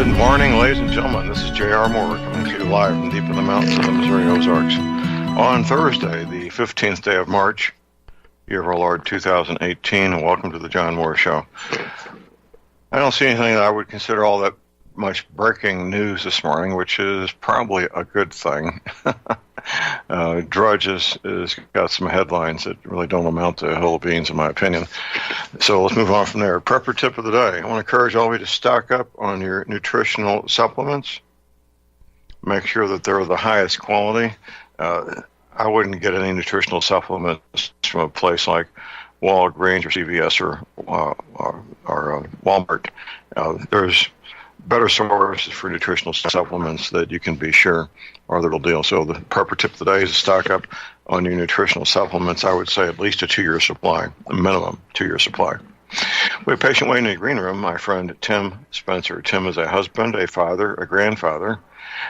Good morning, ladies and gentlemen. This is J.R. Moore coming to you live from deep in the mountains of the Missouri Ozarks on Thursday, the 15th day of March, year of our Lord 2018, and welcome to the John Moore Show. I don't see anything that I would consider all that much breaking news this morning, which is probably a good thing. Drudge has got some headlines that really don't amount to a hill of beans, in my opinion. So let's move on from there. Prepper tip of the day. I want to encourage all of you to stock up on your nutritional supplements. Make sure that they're the highest quality. I wouldn't get any nutritional supplements from a place like Walgreens or CVS or Walmart. There's better sources for nutritional supplements that you can be sure are the real deal. So the proper tip of the day is to stock up on your nutritional supplements. I would say at least a 2-year supply, a minimum 2-year supply. We have a patient waiting in the green room, my friend Tim Spencer. Tim is a husband, a father, a grandfather,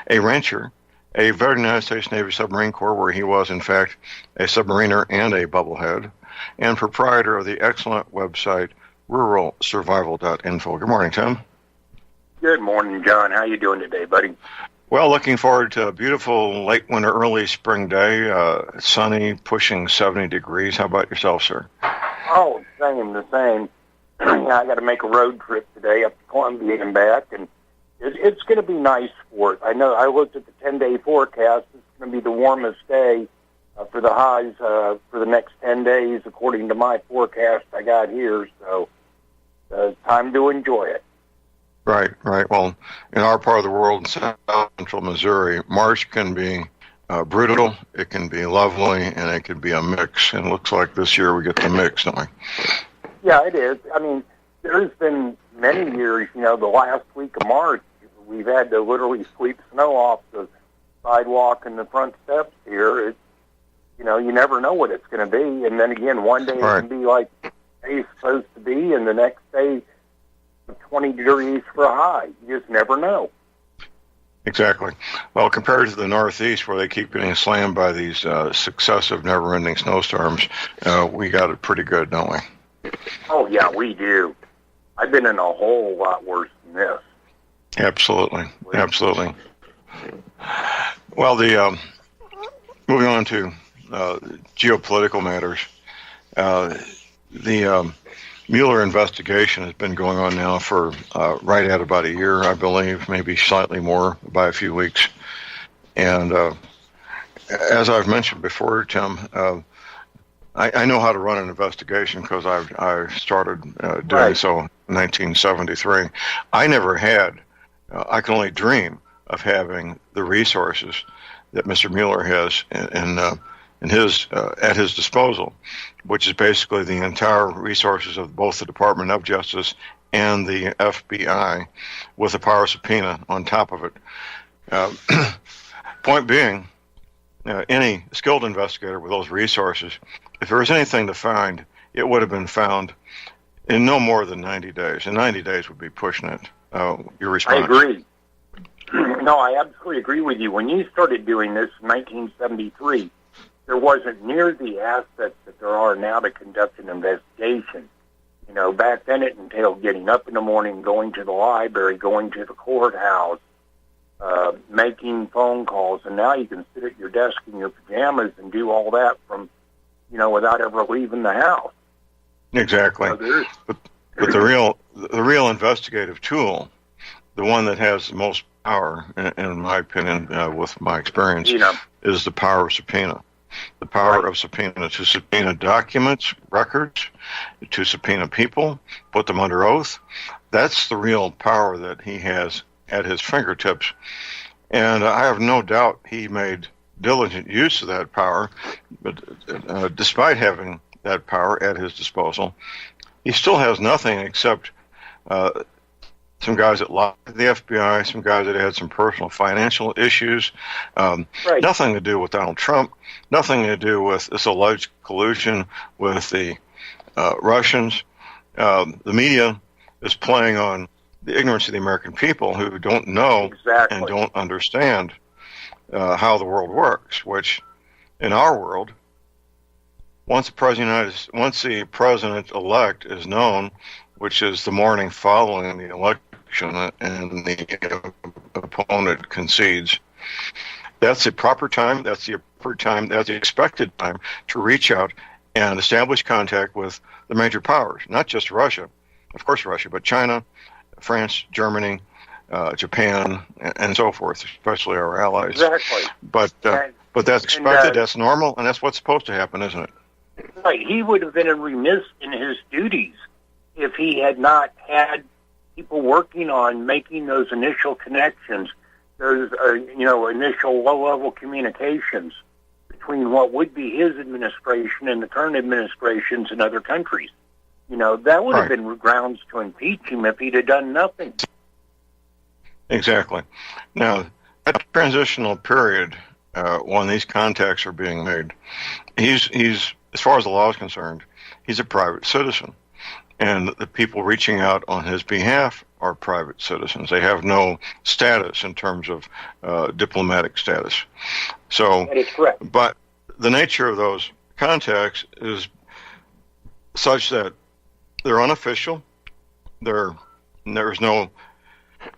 a rancher, a veteran United States Navy Submarine Corps, where he was, in fact, a submariner and a bubblehead, and proprietor of the excellent website ruralsurvival.info. Good morning, Tim. Good morning, John. How you doing today, buddy? Well, looking forward to a beautiful late winter, early spring day, sunny, pushing 70 degrees. How about yourself, sir? Oh, the same. I got to make a road trip today up to Columbia and back, and it's going to be nice for it. I know I looked at the 10-day forecast. It's going to be the warmest day for the highs for the next 10 days, according to my forecast I got here. So it's time to enjoy it. Right. Well, in our part of the world, in central Missouri, March can be brutal, it can be lovely, and it can be a mix. And it looks like this year we get the mix, don't we? Yeah, it is. I mean, there's been many years, the last week of March, we've had to literally sweep snow off the sidewalk and the front steps here. It's, you never know what it's going to be. And then again, one day it can be like it's supposed to be, and the next day 20 degrees for a high. You just never know. Exactly. Well, compared to the Northeast, where they keep getting slammed by these successive, never-ending snowstorms, we got it pretty good, don't we? Oh, yeah, we do. I've been in a whole lot worse than this. Absolutely. Well, moving on to geopolitical matters, the Mueller investigation has been going on now for right at about a year, I believe, maybe slightly more by a few weeks. And as I've mentioned before, Tim, I know how to run an investigation because I started doing so in 1973. I never had, I can only dream of having the resources that Mr. Mueller has in his at his disposal, which is basically the entire resources of both the Department of Justice and the FBI, with a power subpoena on top of it. Point being, any skilled investigator with those resources, if there was anything to find, it would have been found in no more than 90 days. And 90 days would be pushing it. Your response? I agree. No, I absolutely agree with you. When you started doing this in 1973, there wasn't near the assets that there are now to conduct an investigation. Back then it entailed getting up in the morning, going to the library, going to the courthouse, making phone calls, and now you can sit at your desk in your pajamas and do all that from, without ever leaving the house. Exactly. But the real investigative tool, the one that has the most power, in my opinion, with my experience, is the power of subpoena. The power of subpoena, to subpoena documents, records, to subpoena people, put them under oath. That's the real power that he has at his fingertips. And I have no doubt he made diligent use of that power, but despite having that power at his disposal, he still has nothing except some guys that lied to the FBI, some guys that had some personal financial issues, nothing to do with Donald Trump, nothing to do with this alleged collusion with the Russians. The media is playing on the ignorance of the American people who don't know and don't understand how the world works, which in our world, once the president-elect is known, which is the morning following the election election and the opponent concedes, that's the proper time, that's the appropriate time, that's the expected time to reach out and establish contact with the major powers, not just Russia, of course Russia, but China, France, Germany, Japan, and so forth, especially our allies. Exactly. But that's expected, that's normal, and that's what's supposed to happen, isn't it? Right. He would have been remiss in his duties if he had not had people working on making those initial connections, those initial low-level communications between what would be his administration and the current administrations in other countries. That would have been grounds to impeach him if he'd have done nothing. Exactly. Now, that transitional period, when these contacts are being made, he's as far as the law is concerned, he's a private citizen. And the people reaching out on his behalf are private citizens. They have no status in terms of diplomatic status. So, that is correct. But the nature of those contacts is such that they're unofficial. There's no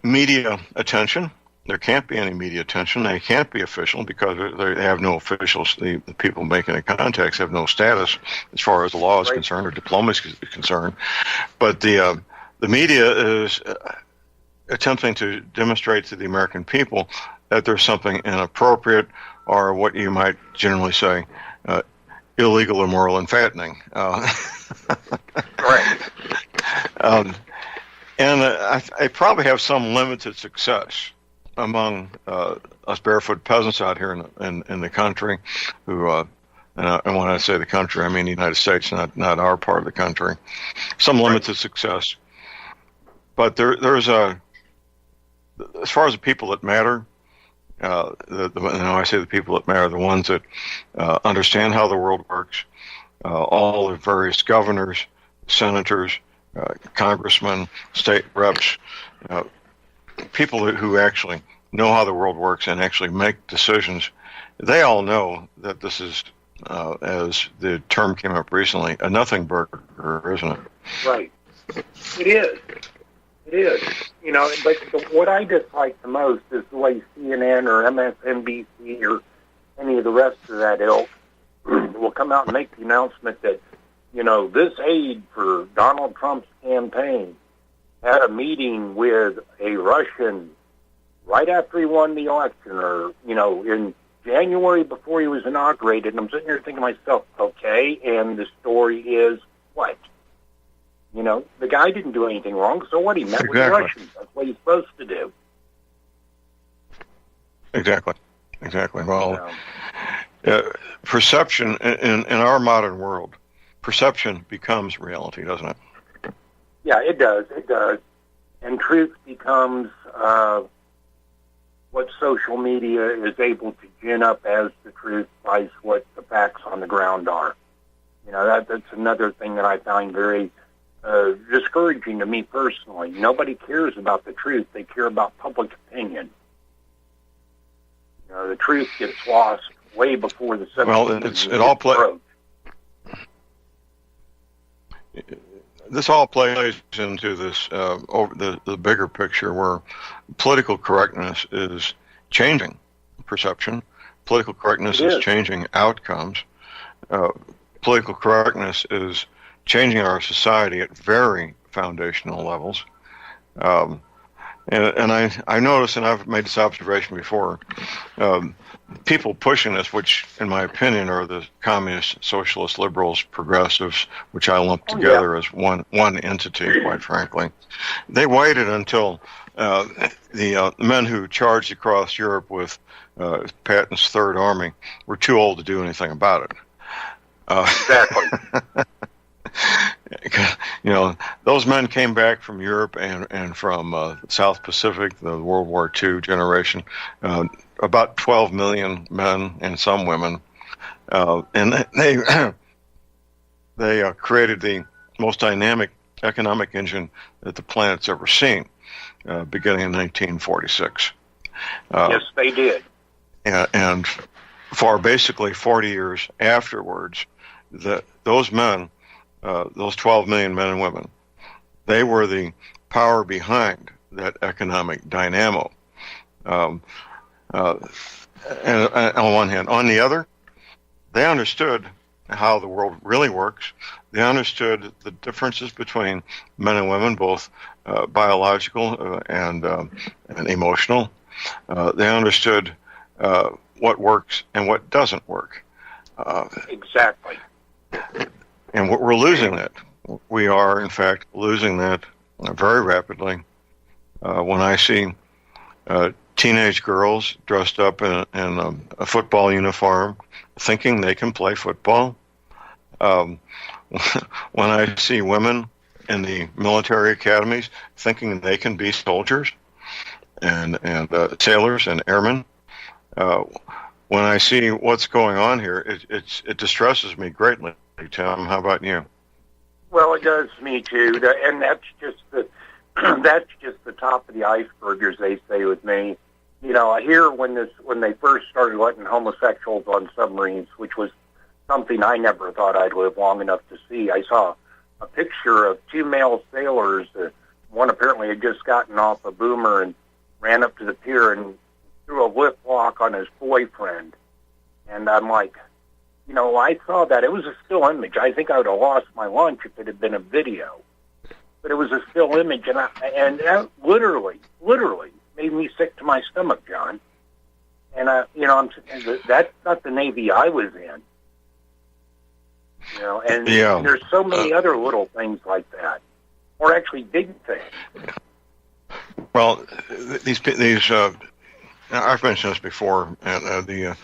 media attention. There can't be any media attention. They can't be official because they have no officials. The people making the contacts have no status as far as the law is concerned or diplomacy is concerned. But the media is attempting to demonstrate to the American people that there's something inappropriate or what you might generally say illegal, immoral, and fattening. Right. And I probably have some limited success among us barefoot peasants out here in the country, who, and when I say the country, I mean the United States, not our part of the country. Some limited success, but there's as far as the people that matter. I say the people that matter, the ones that understand how the world works. All the various governors, senators, congressmen, state reps. People who actually know how the world works and actually make decisions, they all know that this is, as the term came up recently, a nothing burger, isn't it? Right. It is. It is. But what I dislike the most is the way CNN or MSNBC or any of the rest of that ilk will come out and make the announcement that, this aide for Donald Trump's campaign had a meeting with a Russian right after he won the election, or, in January before he was inaugurated. And I'm sitting here thinking to myself, okay, and the story is what? The guy didn't do anything wrong, so what? He met with the Russians. That's what he's supposed to do. Exactly. Well, perception in our modern world, perception becomes reality, doesn't it? Yeah, it does. It does. And truth becomes what social media is able to gin up as the truth by what the facts on the ground are. That's another thing that I find very discouraging to me personally. Nobody cares about the truth. They care about public opinion. The truth gets lost way before the subject. Well, it all plays. This all plays into this over the bigger picture, where political correctness is changing perception. Political correctness is changing outcomes. Political correctness is changing our society at very foundational levels. And I notice, and I've made this observation before, people pushing this, which in my opinion are the communists, socialists, liberals, progressives, which I lump together as one entity, quite frankly. They waited until the men who charged across Europe with Patton's Third Army were too old to do anything about it. Exactly. Those men came back from Europe and from South Pacific, the World War II generation, about 12 million men and some women, and they created the most dynamic economic engine that the planet's ever seen, beginning in 1946. Yes, they did. And for basically 40 years afterwards, those men, those 12 million men and women, they were the power behind that economic dynamo. And on one hand. On the other, they understood how the world really works. They understood the differences between men and women, both biological and emotional. They understood what works and what doesn't work. Exactly. And we're losing that. We are, in fact, losing that very rapidly. When I see teenage girls dressed up in a football uniform, thinking they can play football. When I see women in the military academies thinking they can be soldiers and sailors and airmen. When I see what's going on here, it distresses me greatly. Tom, how about you? Well, it does me too, and that's just the top of the iceberg, as they say with me. You know, here when they first started letting homosexuals on submarines, which was something I never thought I'd live long enough to see. I saw a picture of two male sailors. One apparently had just gotten off a boomer and ran up to the pier and threw a lip lock on his boyfriend. And I'm like, you know, I saw that. It was a still image. I think I would have lost my lunch if it had been a video. But it was a still image, and that literally made me sick to my stomach, John. And that's not the Navy I was in. You know, and there's so many other little things like that, or actually big things. Well, these I've mentioned this before. The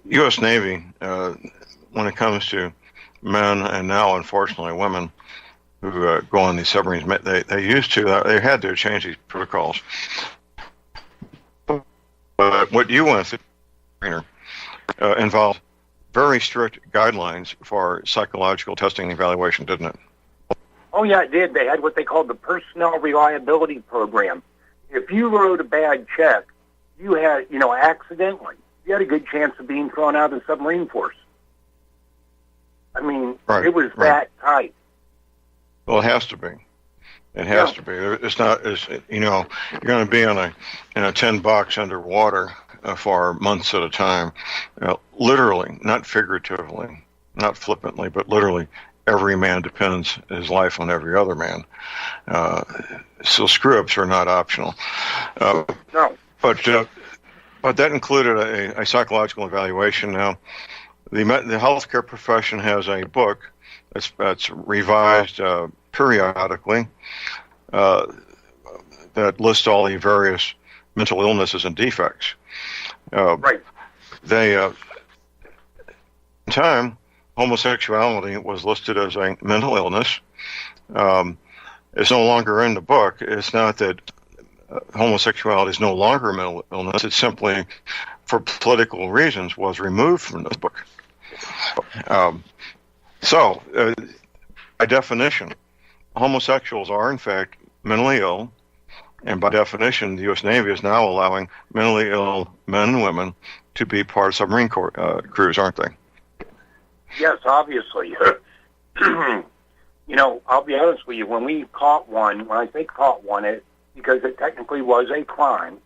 U.S. Navy, when it comes to men and now, unfortunately, women who go on these submarines, they had to change these protocols. But what you went through involved very strict guidelines for psychological testing and evaluation, didn't it? Oh, yeah, it did. They had what they called the Personnel Reliability Program. If you wrote a bad check, you had, accidentally, you had a good chance of being thrown out of the submarine force. I mean, It was that tight. Well, it has to be. It has to be. It's not, you're going to be in a tin box underwater for months at a time. Literally, not figuratively, not flippantly, but literally, every man depends his life on every other man. So screw-ups are not optional. No. But that included a psychological evaluation. Now, the healthcare profession has a book that's revised periodically that lists all the various mental illnesses and defects. They, in time, homosexuality was listed as a mental illness. It's no longer in the book. It's not that homosexuality is no longer a mental illness. It's simply, for political reasons, was removed from this book. So, by definition, homosexuals are, in fact, mentally ill. And by definition, the U.S. Navy is now allowing mentally ill men and women to be part of submarine crews, aren't they? Yes, obviously. I'll be honest with you. When we caught one, when I say caught one, because it technically was a crime,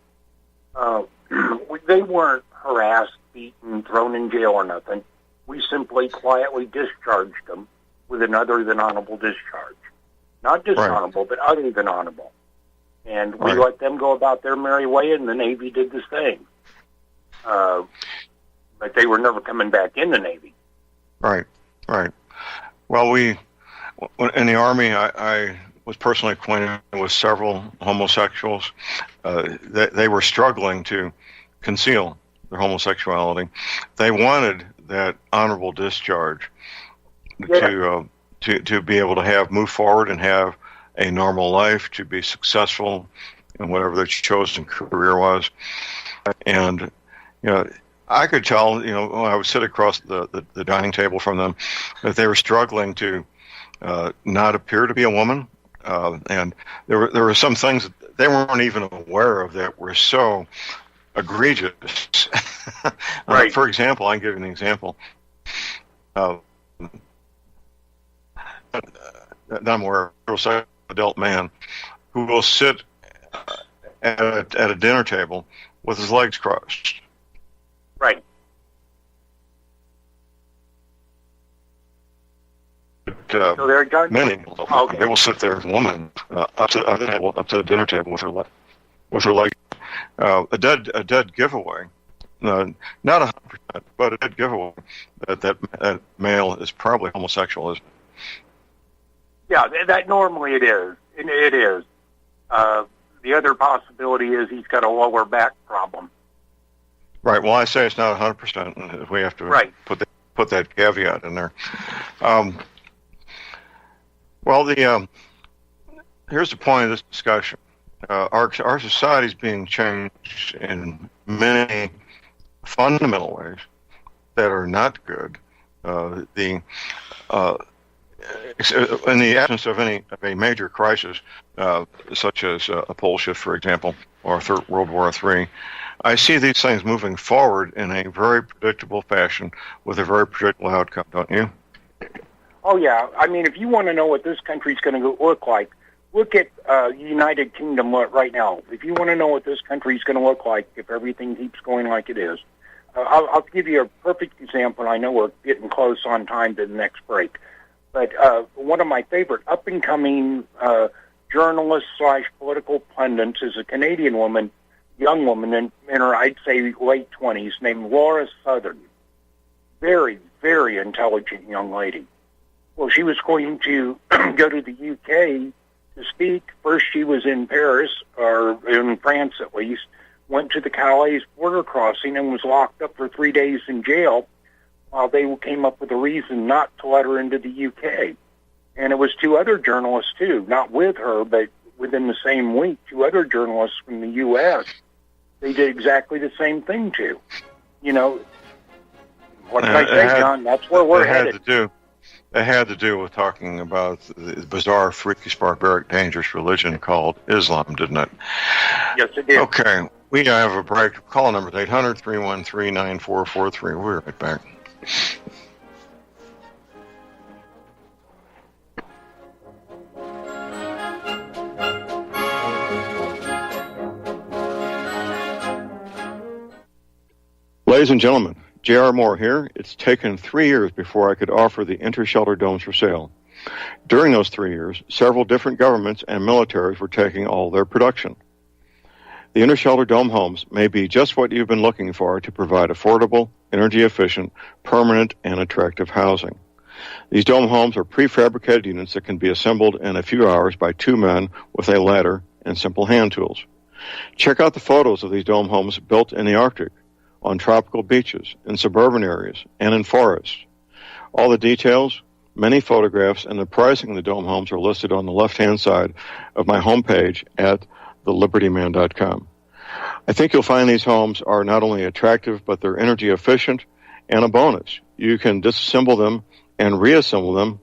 they weren't harassed, beaten, thrown in jail or nothing. We simply quietly discharged them with an other than honorable discharge. Not dishonorable, but other than honorable. And we let them go about their merry way, and the Navy did the same. But they were never coming back in the Navy. Right. Well, in the Army, I was personally acquainted with several homosexuals. They were struggling to conceal their homosexuality. They wanted that honorable discharge to be able to move forward and have a normal life, to be successful in whatever their chosen career was. And, I could tell, when I would sit across the dining table from them, that they were struggling to not appear to be a woman. And there were some things that they weren't even aware of that were so egregious. For example, I can give you an example. That I'm aware of, a adult man who will sit at a dinner table with his legs crossed. Right. But, so there you go. many, okay. They will sit there, a woman, up to the dinner table with her leg. A dead giveaway. Not 100%, but a dead giveaway that male is probably homosexual, isn't it? Yeah, that normally it is. It is. The other possibility is he's got a lower back problem. Right. Well, I say it's not 100%, and we have to put that caveat in there. Here's the point of this discussion. Our society is being changed in many fundamental ways that are not good. In the absence of a major crisis, such as a pole shift, for example, or World War III, I see these things moving forward in a very predictable fashion with a very predictable outcome, don't you? Oh, yeah. I mean, if you want to know what this country's going to look like, look at United Kingdom right now. If you want to know what this country's going to look like if everything keeps going like it is, I'll give you a perfect example. I know we're getting close on time to the next break. But one of my favorite up-and-coming journalists / political pundits is a Canadian woman, young woman in her, I'd say, late 20s, named Laura Southern. Very, very intelligent young lady. Well, she was going to go to the UK to speak. First, she was in Paris, or in France at least, went to the Calais border crossing and was locked up for 3 days in jail while they came up with a reason not to let her into the UK. And it was two other journalists, too, not with her, but within the same week, two other journalists from the U.S. They did exactly the same thing, too. You know, what can I say, John? That's where we're headed. It had to do with talking about the bizarre, freakish, barbaric, dangerous religion called Islam, didn't it? Yes, it did. Okay, we have a break. Call number 800-313-9443. We're right back. Ladies and gentlemen, J.R. Moore here. It's taken 3 years before I could offer the inter-shelter domes for sale. During those 3 years, several different governments and militaries were taking all their production. The inter-shelter dome homes may be just what you've been looking for to provide affordable, energy-efficient, permanent, and attractive housing. These dome homes are prefabricated units that can be assembled in a few hours by 2 men with a ladder and simple hand tools. Check out the photos of these dome homes built in the Arctic, on tropical beaches, in suburban areas, and in forests. All the details, many photographs, and the pricing of the dome homes are listed on the left-hand side of my homepage at thelibertyman.com. I think you'll find these homes are not only attractive, but they're energy efficient, and a bonus. You can disassemble them and reassemble them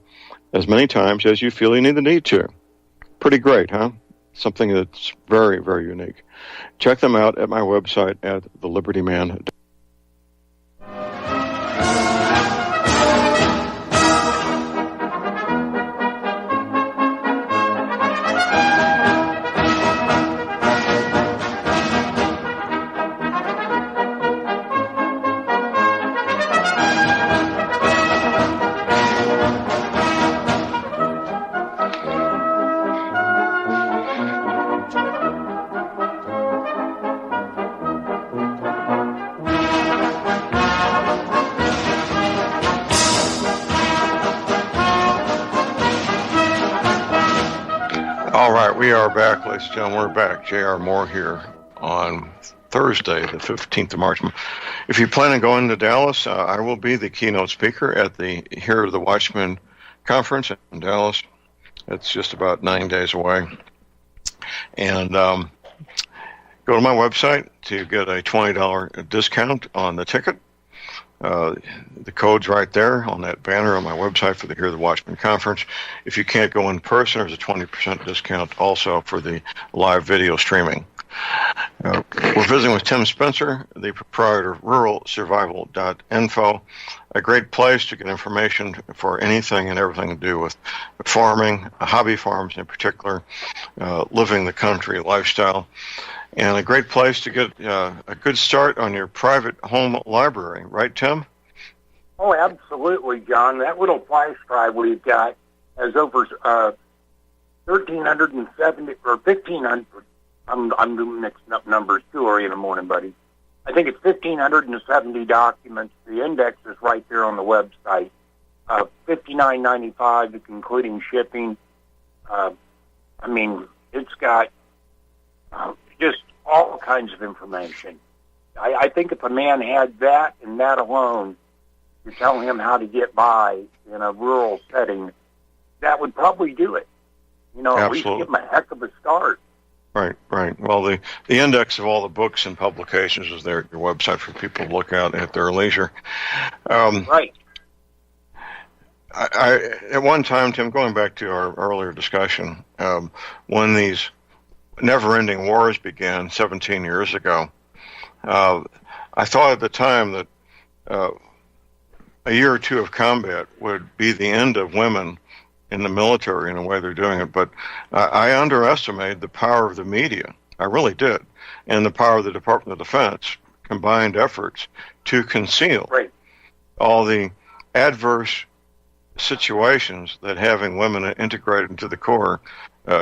as many times as you feel you need to. Pretty great, huh? Something that's very, very unique. Check them out at my website at thelibertyman.com. We are back, ladies and gentlemen. We're back. J.R. Moore here on Thursday, the 15th of March. If you plan on going to Dallas, I will be the keynote speaker at the Here the Watchman conference in Dallas. It's just about 9 days away. And go to my website to get a $20 discount on the ticket. The code's right there on that banner on my website for the Hear the Watchman conference. If you can't go in person, there's a 20% discount also for the live video streaming. We're visiting with Tim Spencer, the proprietor of ruralsurvival.info, a great place to get information for anything and everything to do with farming, hobby farms in particular, living the country lifestyle, and a great place to get a good start on your private home library. Right, Tim? Oh, absolutely, John. That little flash drive we've got has over 1,370 or 1,500. I'm mixing up numbers too early in the morning, buddy. I think it's 1,570 documents. The index is right there on the website. $59.95, including shipping. It's got just all kinds of information. I think if a man had that and that alone to tell him how to get by in a rural setting, that would probably do it. At least give him a heck of a start. Right. Well, the index of all the books and publications is there at your website for people to look at their leisure. Right. I at one time, Tim, going back to our earlier discussion, when these never-ending wars began 17 years ago, I thought at the time that a year or two of combat would be the end of women in the military in the way they're doing it, but I underestimated the power of the media. I really did, and the power of the Department of Defense combined efforts to conceal all the adverse situations that having women integrated into the Corps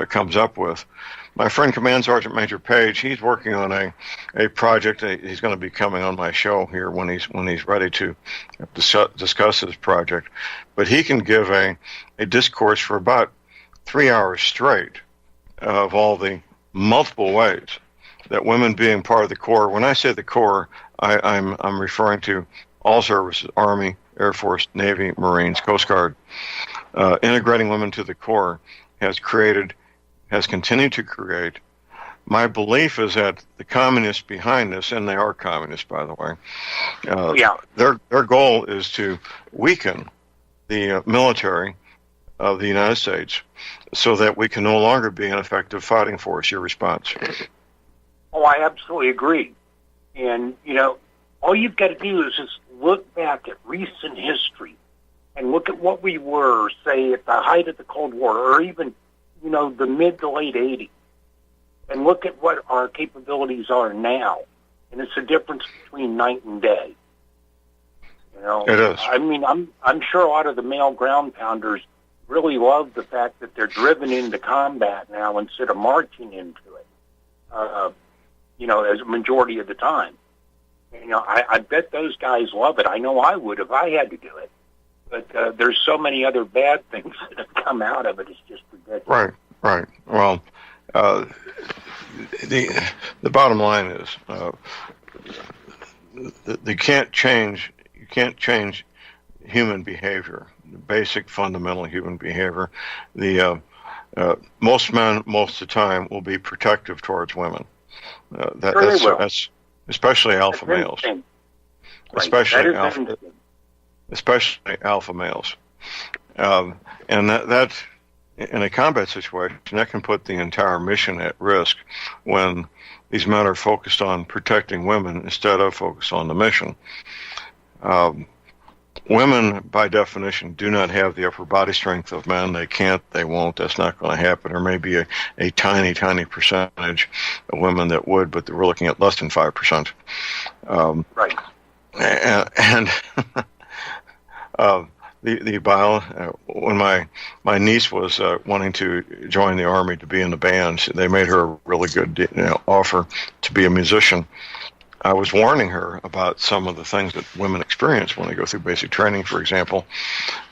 comes up with. My friend Command Sergeant Major Page, he's working on a project. He's going to be coming on my show here when he's ready to discuss his project. But he can give a discourse for about 3 hours straight of all the multiple ways that women being part of the Corps. When I say the Corps, I'm referring to all services: Army, Air Force, Navy, Marines, Coast Guard. Integrating women to the Corps has continued to create. My belief is that the communists behind this, and they are communists, by the way, their goal is to weaken the military of the United States so that we can no longer be an effective fighting force. Your response? Oh, I absolutely agree. And, all you've got to do is just look back at recent history and look at what we were, say, at the height of the Cold War, or even the mid to late 80s, and look at what our capabilities are now. And it's a difference between night and day. It is. I'm sure a lot of the male ground pounders really love the fact that they're driven into combat now instead of marching into it, as a majority of the time. I bet those guys love it. I know I would if I had to do it. But there's so many other bad things that have come out of it. It's just ridiculous. Right. Well, the bottom line is you can't change human behavior, basic fundamental human behavior. Most men, most of the time, will be protective towards women. That's especially alpha males. Especially alpha males. And that in a combat situation, that can put the entire mission at risk when these men are focused on protecting women instead of focused on the mission. Women, by definition, do not have the upper body strength of men. They can't, they won't, that's not going to happen. There may be a tiny, tiny percentage of women that would, but we're looking at less than 5%. Right. And when my niece was wanting to join the Army to be in the band, they made her a really good offer to be a musician. I was warning her about some of the things that women experience when they go through basic training, for example,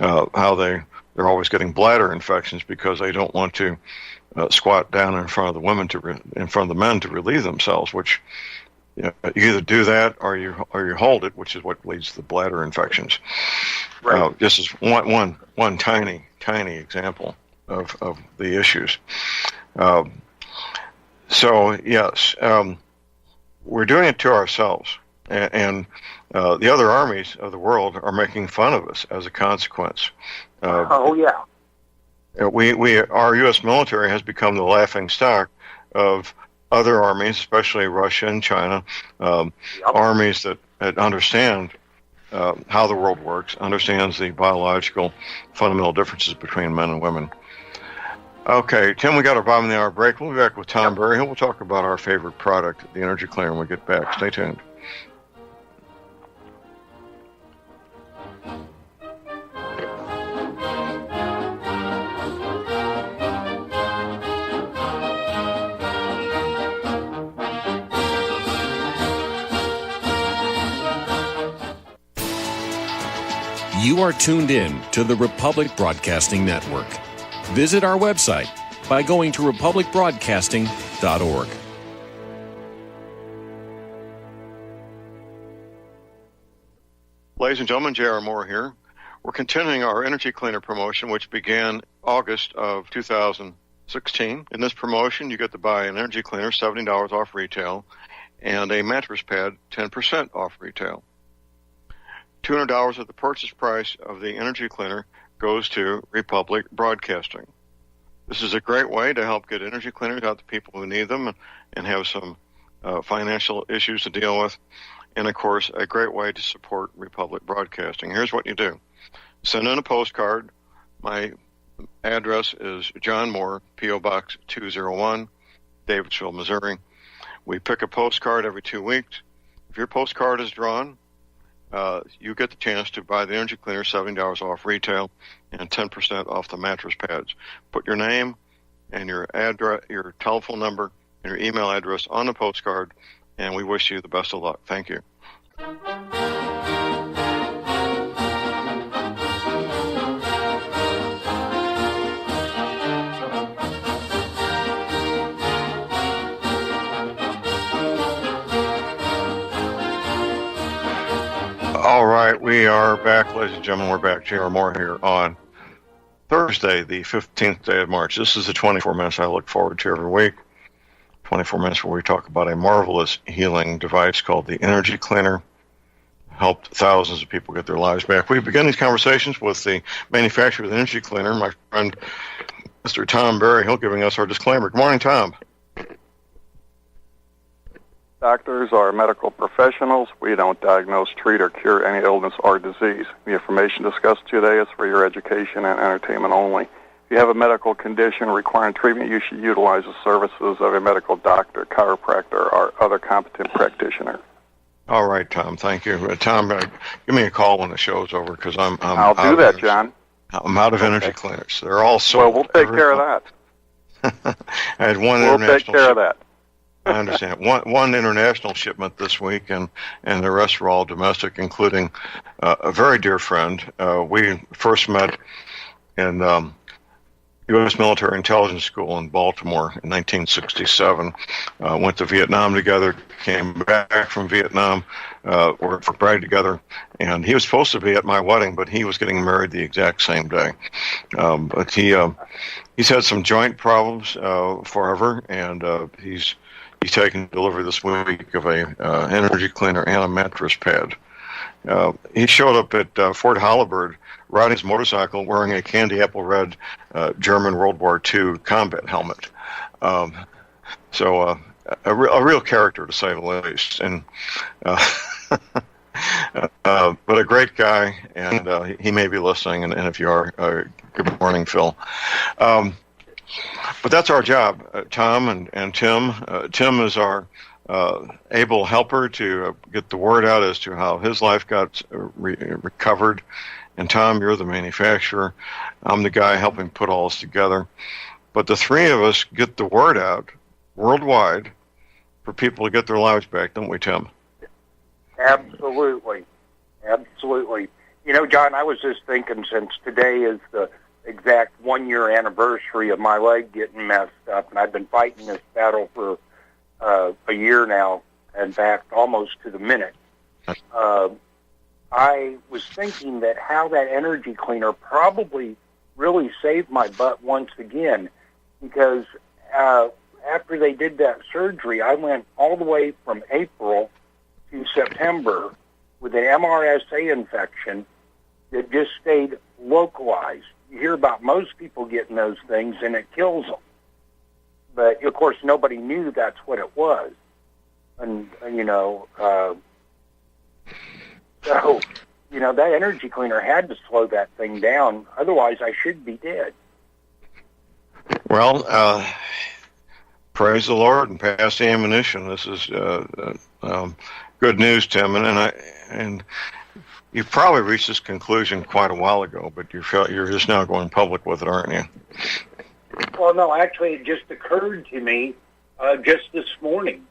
how they're always getting bladder infections because they don't want to squat down in front of the women in front of the men to relieve themselves, which you either do that or you hold it, which is what leads to the bladder infections. Right. This is one tiny example of the issues. So yes. We're doing it to ourselves, and the other armies of the world are making fun of us as a consequence. Our U.S. military has become the laughing stock of other armies, especially Russia and China, armies that understand how the world works, understands the biological fundamental differences between men and women. Okay, Tim, we got our bottom of the hour break. We'll be back with Tom Berry, and we'll talk about our favorite product, the Energy Cleaner, when we get back. Stay tuned. You are tuned in to the Republic Broadcasting Network. Visit our website by going to republicbroadcasting.org. Ladies and gentlemen, J.R. Moore here. We're continuing our Energy Cleaner promotion, which began August of 2016. In this promotion, you get to buy an Energy Cleaner, $70 off retail, and a mattress pad, 10% off retail. $200 of the purchase price of the Energy Cleaner goes to Republic Broadcasting. This is a great way to help get energy cleaners out to people who need them and have some financial issues to deal with. And, of course, a great way to support Republic Broadcasting. Here's what you do. Send in a postcard. My address is John Moore, P.O. Box 201, Davidsville, Missouri. We pick a postcard every 2 weeks. If your postcard is drawn, you get the chance to buy the Energy Cleaner, $70 off retail, and 10% off the mattress pads. Put your name and your address, your telephone number, and your email address on the postcard, and we wish you the best of luck. Thank you. All right, we are back, ladies and gentlemen. We're back. J.R. Moore here on Thursday, the 15th day of March. This is the 24 minutes I look forward to every week. 24 minutes where we talk about a marvelous healing device called the Energy Cleaner. Helped thousands of people get their lives back. We begin these conversations with the manufacturer of the Energy Cleaner, my friend, Mr. Tom Berry. He'll giving us our disclaimer. Good morning, Tom. Doctors are medical professionals. We don't diagnose, treat, or cure any illness or disease. The information discussed today is for your education and entertainment only. If you have a medical condition requiring treatment, you should utilize the services of a medical doctor, chiropractor, or other competent practitioner. All right, Tom. Thank you. Tom, give me a call when the show's over because I'll do that, John. I'm out of energy cleaners. They're all sold. Well, we'll take care of that. I had one We'll international take care of that. I understand. One international shipment this week, and the rest were all domestic, including a very dear friend. We first met in U.S. Military Intelligence School in Baltimore in 1967. Went to Vietnam together, came back from Vietnam, worked for Bragg together, and he was supposed to be at my wedding, but he was getting married the exact same day. But he's had some joint problems forever, and he's taken delivery this week of a energy cleaner and a mattress pad. He showed up at Fort Holabird riding his motorcycle wearing a candy apple red German World War II combat helmet. So a real character, to say the least. And but a great guy, and he may be listening, and if you are, good morning, Phil. But that's our job, Tom and Tim. Tim is our able helper to get the word out as to how his life got recovered. And Tom, you're the manufacturer. I'm the guy helping put all this together. But the three of us get the word out worldwide for people to get their lives back, don't we, Tim? Absolutely. Absolutely. You know, John, I was just thinking, since today is the exact 1-year anniversary of my leg getting messed up, and I've been fighting this battle for a year now, in fact, almost to the minute. I was thinking that how that energy cleaner probably really saved my butt once again, because after they did that surgery, I went all the way from April to September with an MRSA infection that just stayed localized. You hear about most people getting those things, and it kills them. But, of course, nobody knew that's what it was. And so, that energy cleaner had to slow that thing down. Otherwise, I should be dead. Well, praise the Lord and pass the ammunition. This is good news, Tim. And you've probably reached this conclusion quite a while ago, but you're just now going public with it, aren't you? Well, no, actually, it just occurred to me just this morning.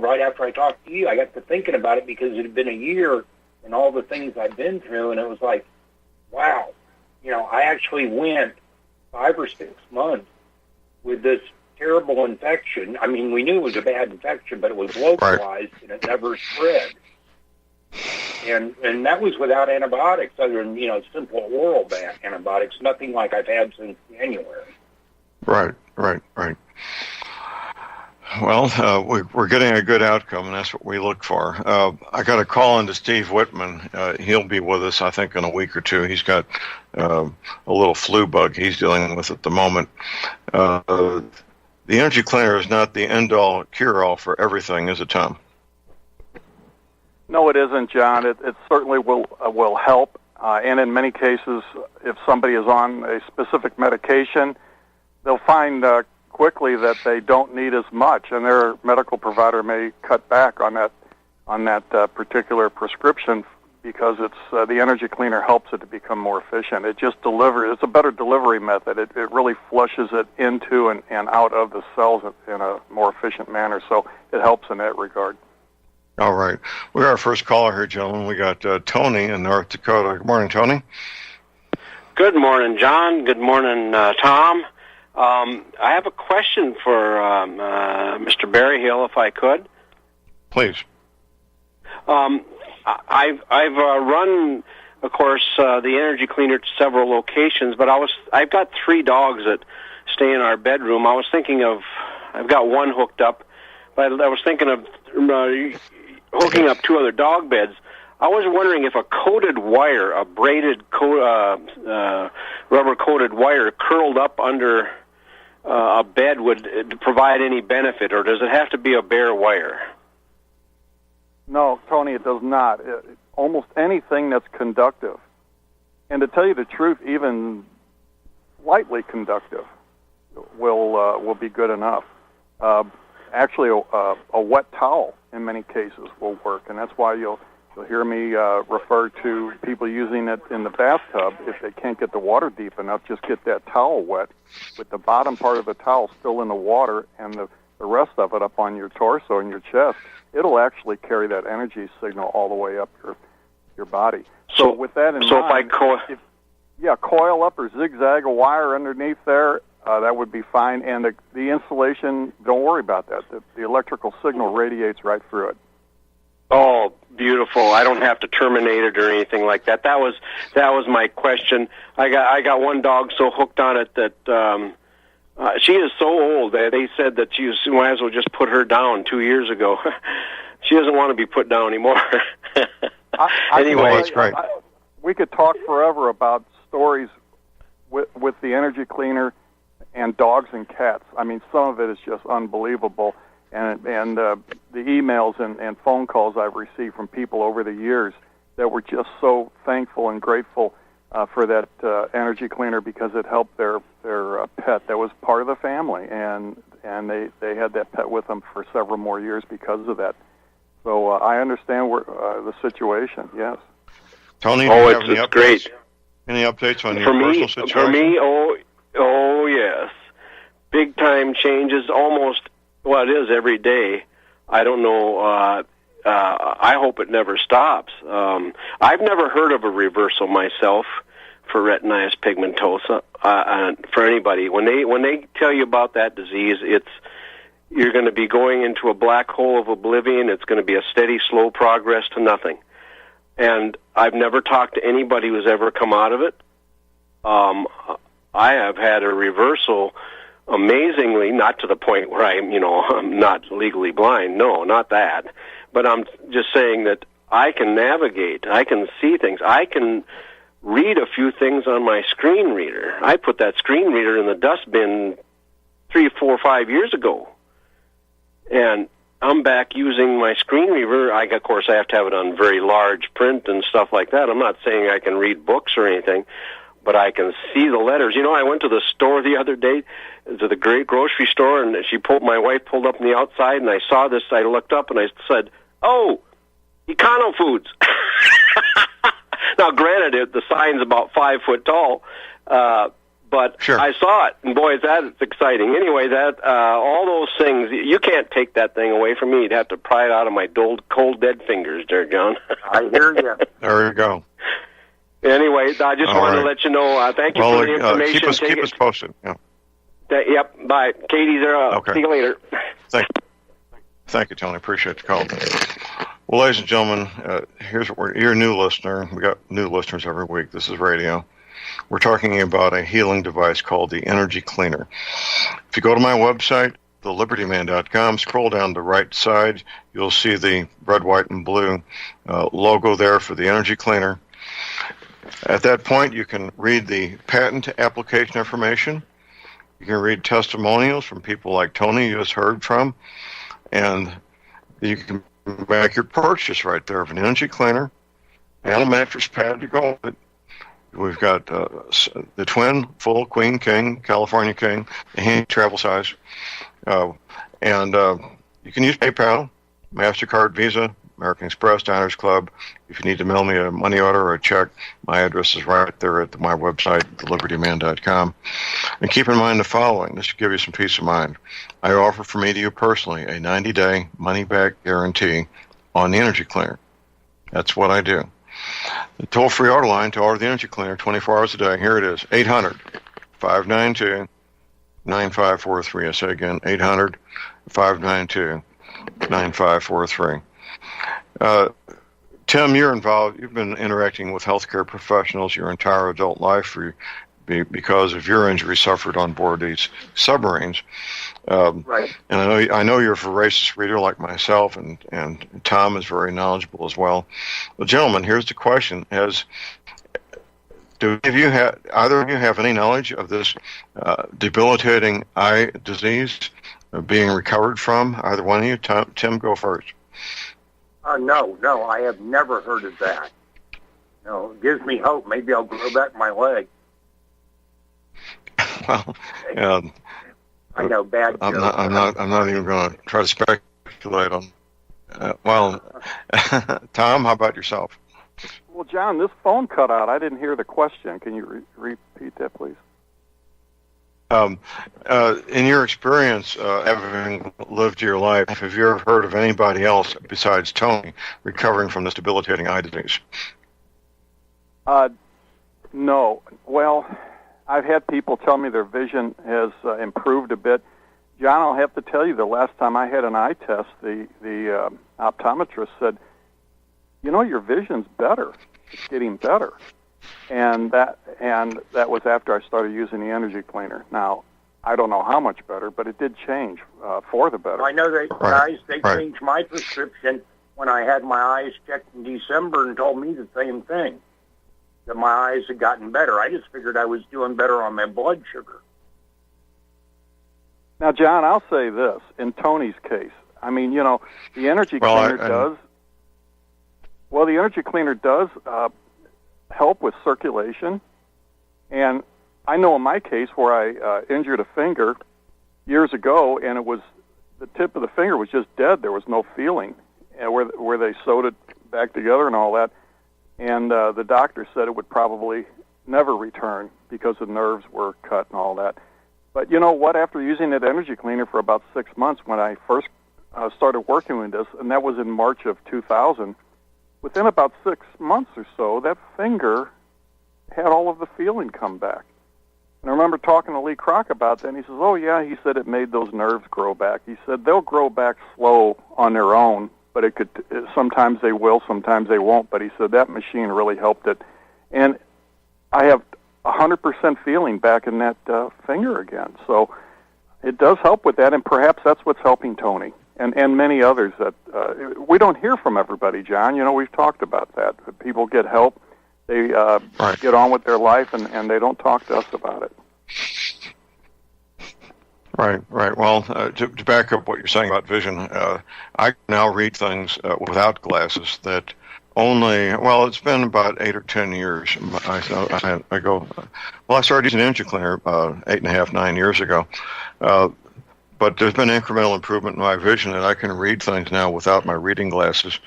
Right after I talked to you, I got to thinking about it because it had been a year and all the things I've been through, and it was like, wow, I actually went 5 or 6 months with this terrible infection. I mean, we knew it was a bad infection, but it was localized, right, and it never spread. And that was without antibiotics, other than, simple oral antibiotics, nothing like I've had since January. Right. Well, we're getting a good outcome, and that's what we look for. I got a call into Steve Whitman. He'll be with us, I think, in a week or two. He's got a little flu bug he's dealing with at the moment. The energy cleaner is not the end-all, cure-all for everything, is it, Tom? No, it isn't, John. It certainly will help, and in many cases, if somebody is on a specific medication, they'll find quickly that they don't need as much, and their medical provider may cut back on that particular prescription because it's the energy cleaner helps it to become more efficient. It just delivers. It's a better delivery method. It really flushes it into and out of the cells in a more efficient manner. So it helps in that regard. All right. We're our first caller here, gentlemen. We got Tony in North Dakota. Good morning, Tony. Good morning, John. Good morning, Tom. I have a question for Mr. Berryhill, if I could. Please. I've run, of course, the energy cleaner to several locations, but I've got 3 dogs that stay in our bedroom. I was thinking of, I've got one hooked up, but I was thinking of hooking up 2 other dog beds. I was wondering if a coated wire, a braided rubber-coated wire curled up under a bed would provide any benefit, or does it have to be a bare wire? No, Tony, it does not. Almost anything that's conductive, and to tell you the truth, even lightly conductive, will be good enough. Actually, a wet towel in many cases will work, and that's why you'll hear me refer to people using it in the bathtub. If they can't get the water deep enough, just get that towel wet with the bottom part of the towel still in the water and the rest of it up on your torso and your chest. It'll actually carry that energy signal all the way up your body. So with that in mind, coil up or zigzag a wire underneath there, that would be fine. And the insulation, don't worry about that. The electrical signal radiates right through it. Oh, beautiful! I don't have to terminate it or anything like that. That was my question. I got one dog so hooked on it that she is so old. They said that you might as well just put her down 2 years ago. She doesn't want to be put down anymore. Anyway, that's great. We could talk forever about stories with the energy cleaner and dogs and cats. I mean, some of it is just unbelievable. And the emails and phone calls I've received from people over the years that were just so thankful and grateful for that energy cleaner because it helped their pet that was part of the family, and they had that pet with them for several more years because of that. So I understand the situation. Yes. Tony, it's great. Any updates on your personal situation? For me, oh yes, big time changes almost. Well, it is every day. I don't know. I hope it never stops. I've never heard of a reversal myself for retinitis pigmentosa. For anybody, when they tell you about that disease, you're going to be going into a black hole of oblivion. It's going to be a steady, slow progress to nothing. And I've never talked to anybody who's ever come out of it. I have had a reversal. Amazingly, not to the point where I'm not legally blind. No, not that. But I'm just saying that I can navigate. I can see things. I can read a few things on my screen reader. I put that screen reader in the dustbin 3, 4, 5 years ago. And I'm back using my screen reader. Of course, I have to have it on very large print and stuff like that. I'm not saying I can read books or anything, but I can see the letters. I went to the store the other day, to the great grocery store, and my wife pulled up on the outside, and I saw this. I looked up and I said, "Oh, Econo Foods." Now, granted, the sign's about 5 foot tall, but sure. I saw it, and boy, that's exciting. Anyway, all those things, you can't take that thing away from me. You'd have to pry it out of my cold, dead fingers, there, John. I hear you. There you go. Anyway, I just wanted to let you know. Thank you for the information. Keep us posted. Yeah. Yep. Bye. Katie's there. Okay. See you later. Thank you, Tony. Appreciate the call. Well, ladies and gentlemen, here's what you're a new listener. We got new listeners every week. This is radio. We're talking about a healing device called the Energy Cleaner. If you go to my website, thelibertyman.com, scroll down the right side, you'll see the red, white, and blue logo there for the Energy Cleaner. At that point, you can read the patent application information. You can read testimonials from people like Tony you just heard from, and you can make your purchase right there of an Energy Cleaner and a mattress pad to go with it. We've got the twin, full, queen, king, California king, the handy travel size. And you can use PayPal, MasterCard, Visa, American Express, Diners Club. If you need to mail me a money order or a check, my address is right there at my website, thelibertyman.com. And keep in mind the following. This should give you some peace of mind. I offer for me to you personally a 90-day money-back guarantee on the Energy Cleaner. That's what I do. The toll-free order line to order the Energy Cleaner 24 hours a day. Here it is, 800-592-9543. I say again, 800-592-9543. Tim, you're involved. You've been interacting with healthcare professionals your entire adult life because of your injury suffered on board these submarines. Right. And I know you're a voracious reader like myself, and Tom is very knowledgeable as well. Well, gentlemen, here's the question: either of you have any knowledge of this debilitating eye disease being recovered from? Either one of you? Tim, go first. No, I have never heard of that. No, it gives me hope. Maybe I'll grow back my leg. Well, I know, bad. I'm not even going to try to speculate on. Tom, how about yourself? Well, John, this phone cut out. I didn't hear the question. Can you repeat that, please? In your experience, having lived your life, have you ever heard of anybody else besides Tony recovering from this debilitating eye disease? No. Well, I've had people tell me their vision has improved a bit. John, I'll have to tell you, the last time I had an eye test, the optometrist said, your vision's better. It's getting better. And that was after I started using the Energy Cleaner. Now, I don't know how much better, but it did change for the better. I know they changed my prescription when I had my eyes checked in December and told me the same thing, that my eyes had gotten better. I just figured I was doing better on my blood sugar. Now, John, I'll say this. In Tony's case, I mean, the Energy Cleaner does... Well, the Energy Cleaner does help with circulation. And I know in my case where I injured a finger years ago, and the tip of the finger was just dead. There was no feeling, and where they sewed it back together and all that. And the doctor said it would probably never return because the nerves were cut and all that. But you know what? After using that Energy Cleaner for about 6 months, when I first started working with this, and that was in March of 2000, within about 6 months or so, that finger had all of the feeling come back. And I remember talking to Lee Kroc about that, and he says, oh, yeah, he said it made those nerves grow back. He said they'll grow back slow on their own, but sometimes they will, sometimes they won't. But he said that machine really helped it. And I have 100% feeling back in that finger again. So it does help with that, and perhaps that's what's helping Tony and many others that we don't hear from everybody, John. We've talked about that. People get help. They get on with their life, and they don't talk to us about it. Right, right. Well, to back up what you're saying about vision, I now read things without glasses that only, well, it's been about 8 or 10 years. I go, well, I started using Energy Cleaner 8.5, 9 years ago. But there's been incremental improvement in my vision that I can read things now without my reading glasses.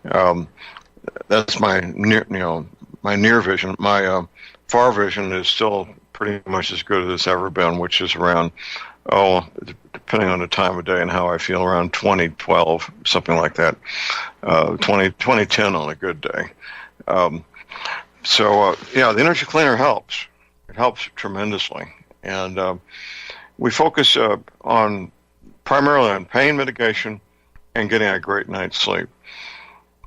That's my near vision. My far vision is still pretty much as good as it's ever been, which is around, depending on the time of day and how I feel, around 20/12, something like that. 20/10 on a good day. The Energy Cleaner helps. It helps tremendously. And we focus primarily on pain mitigation and getting a great night's sleep.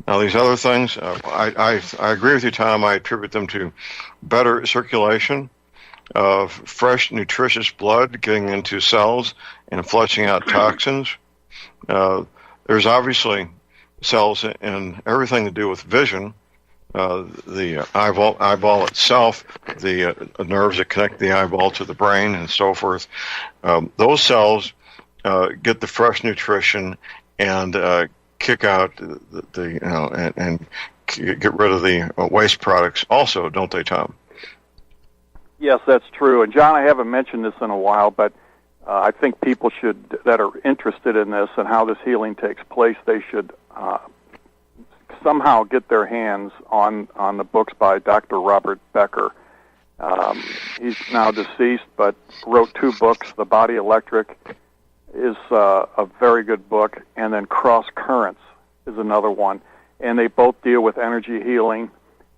Now, these other things, I agree with you, Tom. I attribute them to better circulation of fresh, nutritious blood getting into cells and flushing out toxins. There's obviously cells in everything to do with vision. The eyeball itself, the nerves that connect the eyeball to the brain and so forth. Those cells get the fresh nutrition and kick out and get rid of the waste products also, don't they, Tom? Yes, that's true. And John, I haven't mentioned this in a while, but I think people that are interested in this and how this healing takes place, they should somehow get their hands on the books by Dr. Robert Becker. He's now deceased, but wrote 2 books. The Body Electric is a very good book, and then Cross Currents is another one. And they both deal with energy healing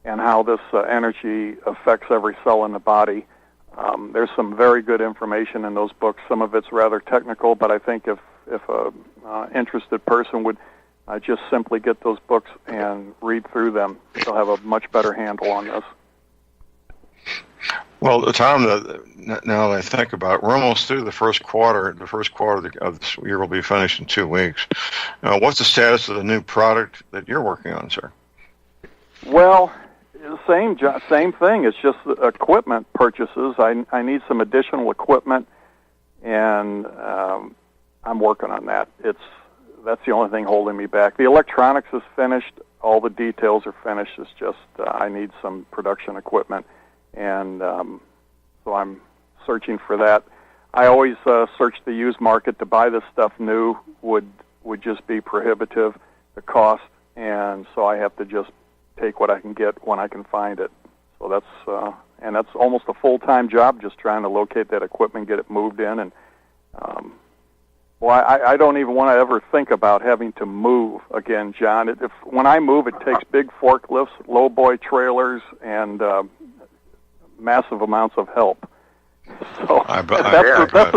and how this energy affects every cell in the body. There's some very good information in those books. Some of it's rather technical, but I think if a interested person would just simply get those books and read through them, they'll have a much better handle on this. Well, Tom, now that I think about it, we're almost through the first quarter. The first quarter of this year will be finished in 2 weeks. What's the status of the new product that you're working on, sir? Well, same thing. It's just equipment purchases. I need some additional equipment, and I'm working on that. That's the only thing holding me back. The electronics is finished. All the details are finished. It's just I need some production equipment, and so I'm searching for that. I always search the used market. To buy this stuff new would just be prohibitive, the cost, and so I have to just take what I can get when I can find it. So that's almost a full-time job, just trying to locate that equipment, get it moved in, and I don't even want to ever think about having to move again, John. When I move, it takes big forklifts, lowboy trailers, and massive amounts of help. So that's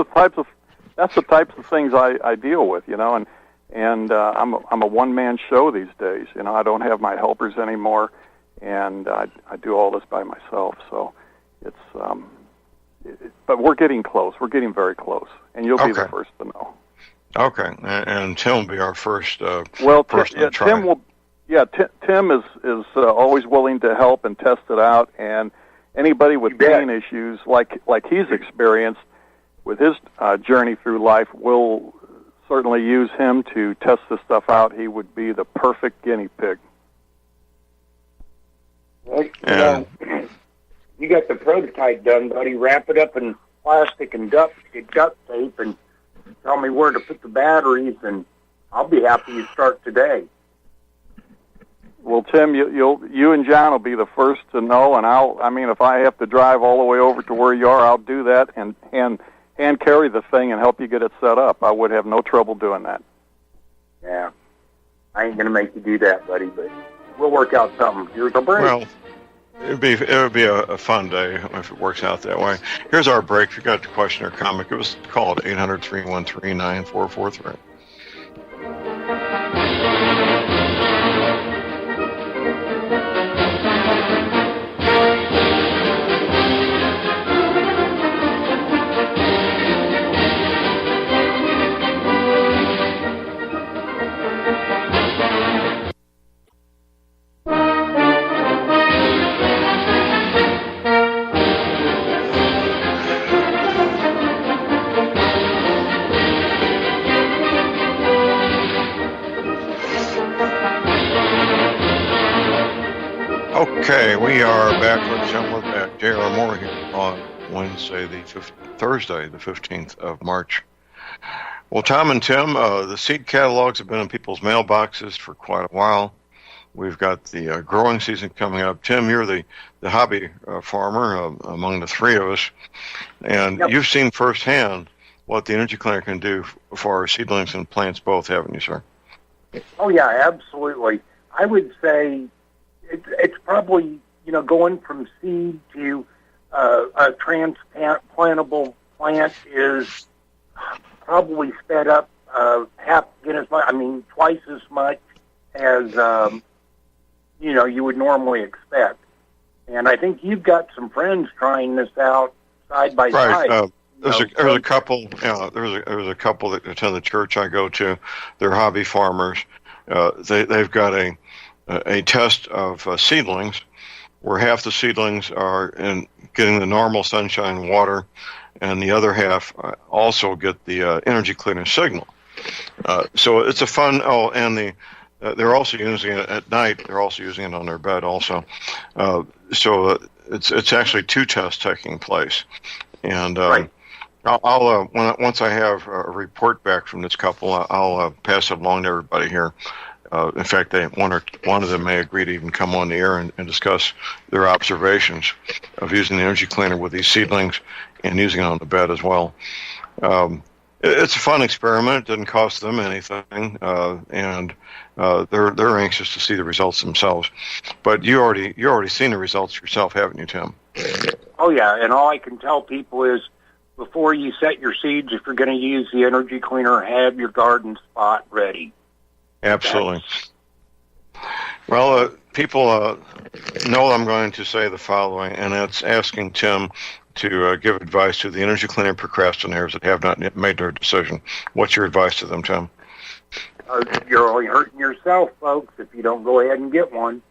the types of things I deal with, and I'm a one-man show these days. I don't have my helpers anymore, and I do all this by myself. So it's but we're getting close. We're getting very close, and you'll be the first to know. Okay, and Tim will be our first person to try. Tim is always willing to help and test it out, and anybody with pain issues like he's experienced with his journey through life will certainly use him to test this stuff out. He would be the perfect guinea pig. Well, you got the prototype done, buddy. Wrap it up in plastic and duct tape and tell me where to put the batteries, and I'll be happy you start today. Well, Tim, you and John will be the first to know, and if I have to drive all the way over to where you are, I'll do that and carry the thing and help you get it set up. I would have no trouble doing that. Yeah, I ain't gonna make you do that, buddy, but we'll work out something. Here's a break. Well, it would be a fun day if it works out that way. Here's our break. If you got the question or comment, give us a call at 800-313-9443. Okay, we are back, ladies and gentlemen, at J.R. Moore here on Thursday, the 15th of March. Well, Tom and Tim, the seed catalogs have been in people's mailboxes for quite a while. We've got the growing season coming up. Tim, you're the hobby farmer among the three of us, and You've seen firsthand what the Energy Cleaner can do for our seedlings and plants both, haven't you, sir? Oh, yeah, absolutely. I would say it's probably, going from seed to a transplantable plant is probably sped up twice as much as, you would normally expect. And I think you've got some friends trying this out side by side. There's a couple. There's a couple that attend the church I go to. They're hobby farmers. They've got a test of seedlings, where half the seedlings are getting the normal sunshine and water, and the other half also get the Energy Cleaner signal. So it's a fun. Oh, and they're also using it at night. They're also using it on their bed also. So it's actually two tests taking place, and. Right. Once I have a report back from this couple, I'll pass it along to everybody here. In fact, one of them may agree to even come on the air and discuss their observations of using the Energy Cleaner with these seedlings and using it on the bed as well. It's a fun experiment. It doesn't cost them anything, and they're anxious to see the results themselves. But you already seen the results yourself, haven't you, Tim? Oh yeah, and all I can tell people is, before you set your seeds, if you're going to use the Energy Cleaner, have your garden spot ready. Absolutely. Well, people know I'm going to say the following, and that's asking Tim to give advice to the Energy Cleaner procrastinators that have not made their decision. What's your advice to them, Tim? You're only hurting yourself, folks, if you don't go ahead and get one.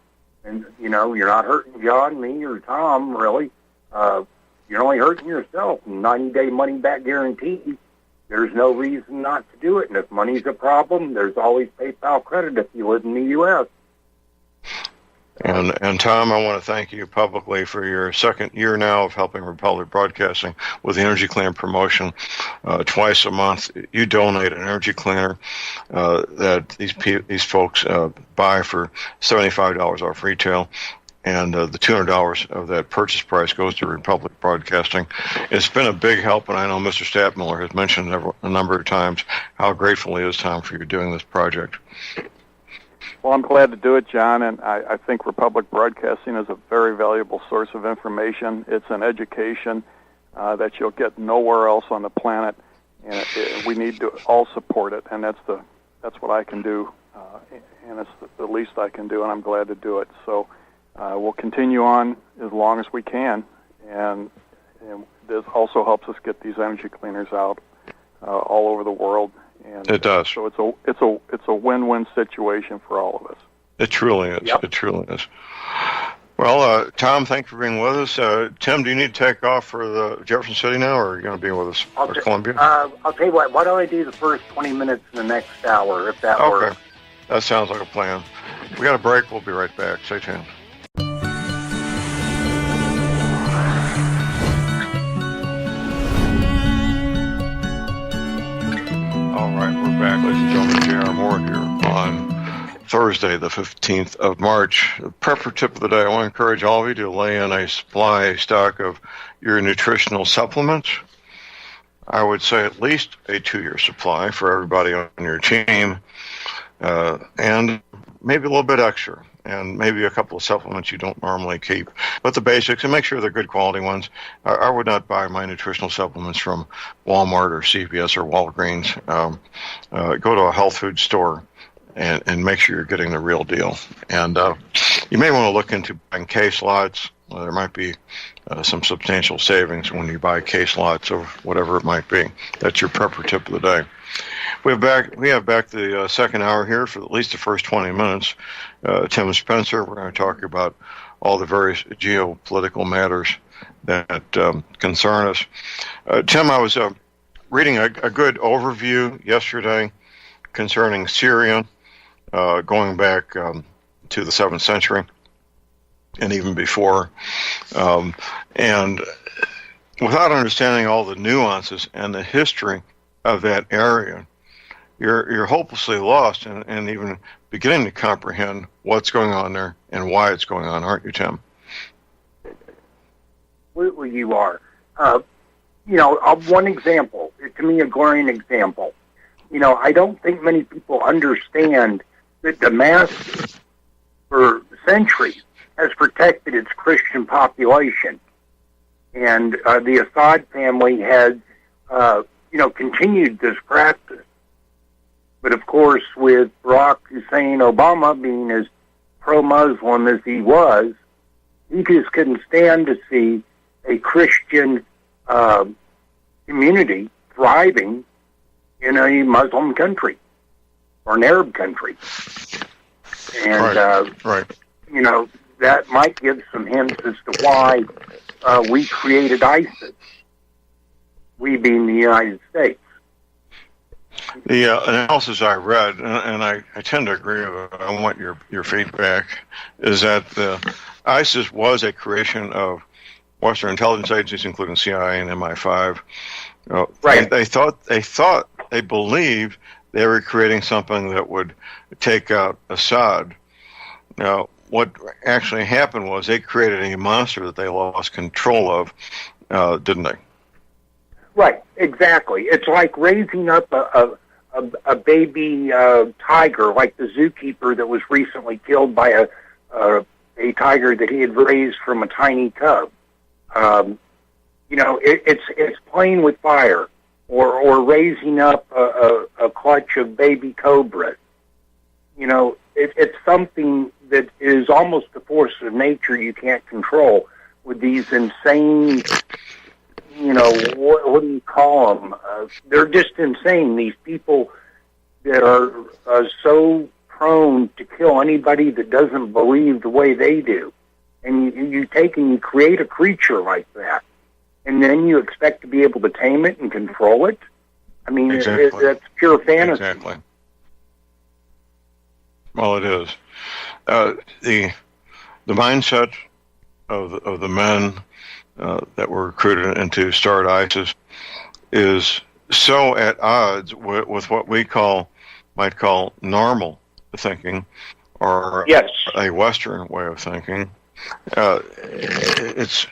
And, you're not hurting John, me, or Tom, really. You're only hurting yourself. 90-day money-back guarantee. There's no reason not to do it. And if money's a problem, there's always PayPal credit if you live in the U.S. And Tom, I want to thank you publicly for your second year now of helping Republic Broadcasting with the Energy Cleaner promotion. Twice a month, you donate an Energy Cleaner that these folks buy for $75 off retail. And the $200 of that purchase price goes to Republic Broadcasting. It's been a big help, and I know Mr. Stadtmiller has mentioned a number of times how grateful he is, Tom, for you doing this project. Well, I'm glad to do it, John, and I think Republic Broadcasting is a very valuable source of information. It's an education that you'll get nowhere else on the planet, and we need to all support it, and that's what I can do, and it's the least I can do, and I'm glad to do it. So. We'll continue on as long as we can, and this also helps us get these Energy Cleaners out all over the world. And it does. So it's a win-win situation for all of us. It truly is. Yep. It truly is. Well, Tom, thanks for being with us. Tim, do you need to take off for the Jefferson City now, or are you going to be with us for Columbia? I'll tell you what. Why don't I do the first 20 minutes in the next hour, if that works? Okay. That sounds like a plan. We got a break. We'll be right back. Stay tuned. All right, we're back, ladies and gentlemen. J.R. Moore here on Thursday, the 15th of March. The prepper tip of the day, I want to encourage all of you to lay in a stock of your nutritional supplements. I would say at least a 2-year supply for everybody on your team, and maybe a little bit extra, and maybe a couple of supplements you don't normally keep. But the basics, and make sure they're good quality ones. I would not buy my nutritional supplements from Walmart or CVS or Walgreens. Go to a health food store and make sure you're getting the real deal. And you may want to look into buying case lots. There might be some substantial savings when you buy case lots or whatever it might be. That's your prepper tip of the day. We have back the second hour here for at least the first 20 minutes. Tim Spencer, we're going to talk about all the various geopolitical matters that concern us. Tim, I was reading a good overview yesterday concerning Syria, going back to the 7th century. and even before. And without understanding all the nuances and the history of that area, you're hopelessly lost and even beginning to comprehend what's going on there and why it's going on, aren't you, Tim? Absolutely, you are. One example, to me, a glaring example. I don't think many people understand that Damascus, for centuries, has protected its Christian population. And the Assad family has, continued this practice. But of course, with Barack Hussein Obama being as pro-Muslim as he was, he just couldn't stand to see a Christian community thriving in a Muslim country or an Arab country. And, right. That might give some hints as to why we created ISIS, we being the United States. The analysis I read, and I tend to agree with it, I want your feedback, is that ISIS was a creation of Western intelligence agencies, including CIA and MI5. Right. They believed they were creating something that would take out Assad. Now, what actually happened was they created a monster that they lost control of, didn't they? Right, exactly. It's like raising up a baby tiger, like the zookeeper that was recently killed by a tiger that he had raised from a tiny cub. It's playing with fire, or raising up a clutch of baby cobras. It's something that is almost a force of nature you can't control with these insane, what do you call them? They're just insane. These people that are so prone to kill anybody that doesn't believe the way they do. And you take and you create a creature like that, and then you expect to be able to tame it and control it? I mean, exactly. That's pure fantasy. Exactly. Well, it is. The mindset of the men that were recruited into start ISIS is so at odds with what we might call normal thinking, or yes, a Western way of thinking. It's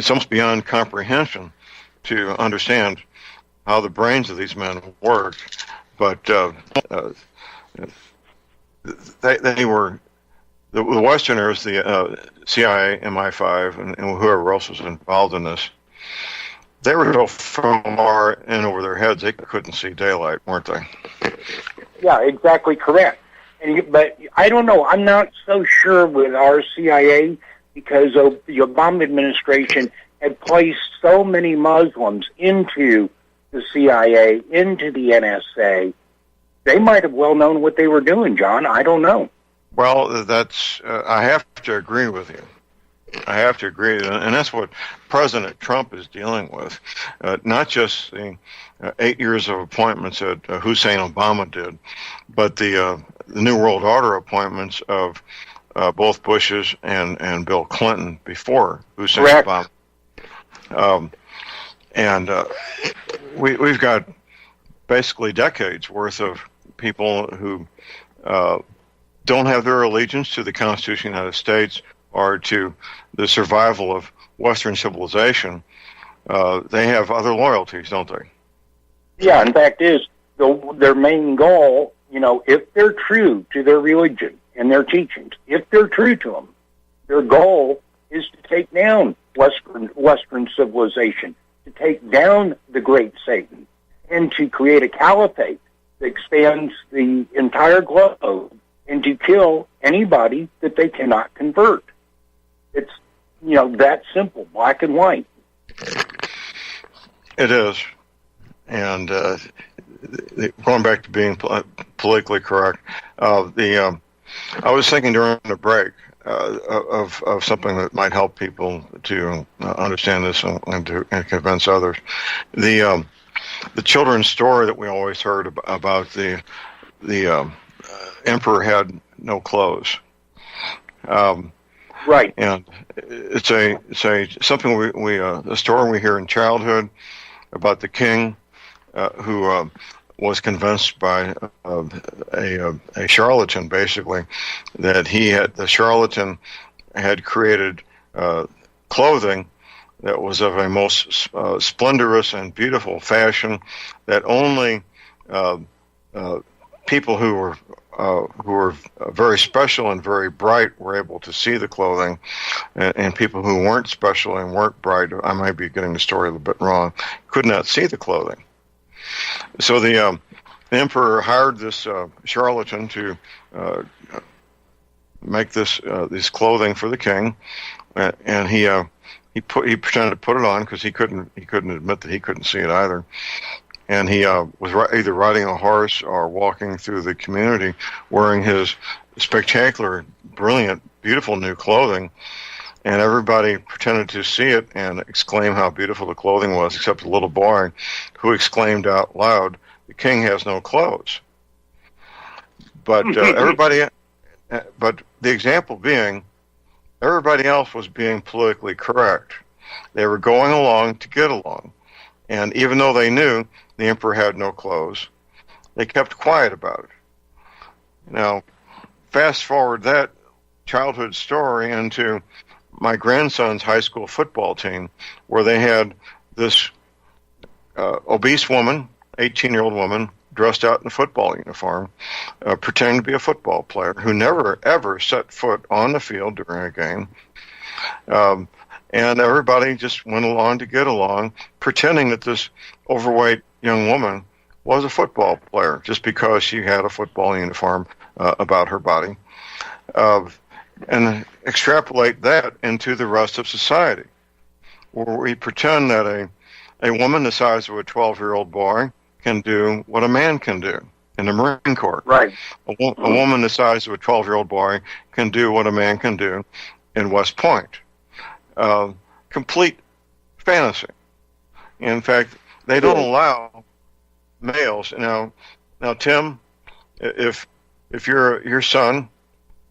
almost beyond comprehension to understand how the brains of these men work, but they were the Westerners, the CIA, MI5, and whoever else was involved in this. They were so far in over their heads they couldn't see daylight, weren't they? Yeah, exactly correct. But I don't know. I'm not so sure with our CIA, because the Obama administration had placed so many Muslims into the CIA, into the NSA. They might have well known what they were doing, John. I don't know. Well, that's I have to agree with you. I have to agree, and that's what President Trump is dealing with. Not just the 8 years of appointments that Hussein Obama did, but the New World Order appointments of both Bush's and Bill Clinton before Hussein Correct. Obama. We've got basically decades worth of people who don't have their allegiance to the Constitution of the United States or to the survival of Western civilization. They have other loyalties, don't they? Yeah, in fact, their main goal, if they're true to their religion and their teachings, if they're true to them, their goal is to take down Western civilization, to take down the great Satan, and to create a caliphate that expands the entire globe and to kill anybody that they cannot convert. It's, that simple, black and white. It is. And going back to being politically correct, I was thinking during the break of something that might help people to understand this and to convince others. The children's story that we always heard about the emperor had no clothes. Right. And it's a something a story we hear in childhood about the king who was convinced by a charlatan, basically, that the charlatan had created clothing that was of a most splendorous and beautiful fashion, that only people who were very special and very bright were able to see the clothing, and people who weren't special and weren't bright, I might be getting the story a little bit wrong, could not see the clothing. So the emperor hired this charlatan to make this clothing for the king, and he pretended to put it on because he couldn't admit that he couldn't see it either. And he was either riding a horse or walking through the community wearing his spectacular, brilliant, beautiful new clothing. And everybody pretended to see it and exclaim how beautiful the clothing was, except a little boy who exclaimed out loud, "The king has no clothes." But but the example being, everybody else was being politically correct. They were going along to get along. And even though they knew the emperor had no clothes, they kept quiet about it. Now, fast forward that childhood story into my grandson's high school football team, where they had this obese woman, 18-year-old woman, dressed out in a football uniform, pretending to be a football player who never, ever set foot on the field during a game. And everybody just went along to get along, pretending that this overweight young woman was a football player just because she had a football uniform about her body. And extrapolate that into the rest of society, where we pretend that a woman the size of a 12-year-old boy can do what a man can do in the Marine Corps. Right. A woman the size of a 12-year-old boy can do what a man can do in West Point. Complete fantasy. In fact, they don't allow males. Now, Tim, if your son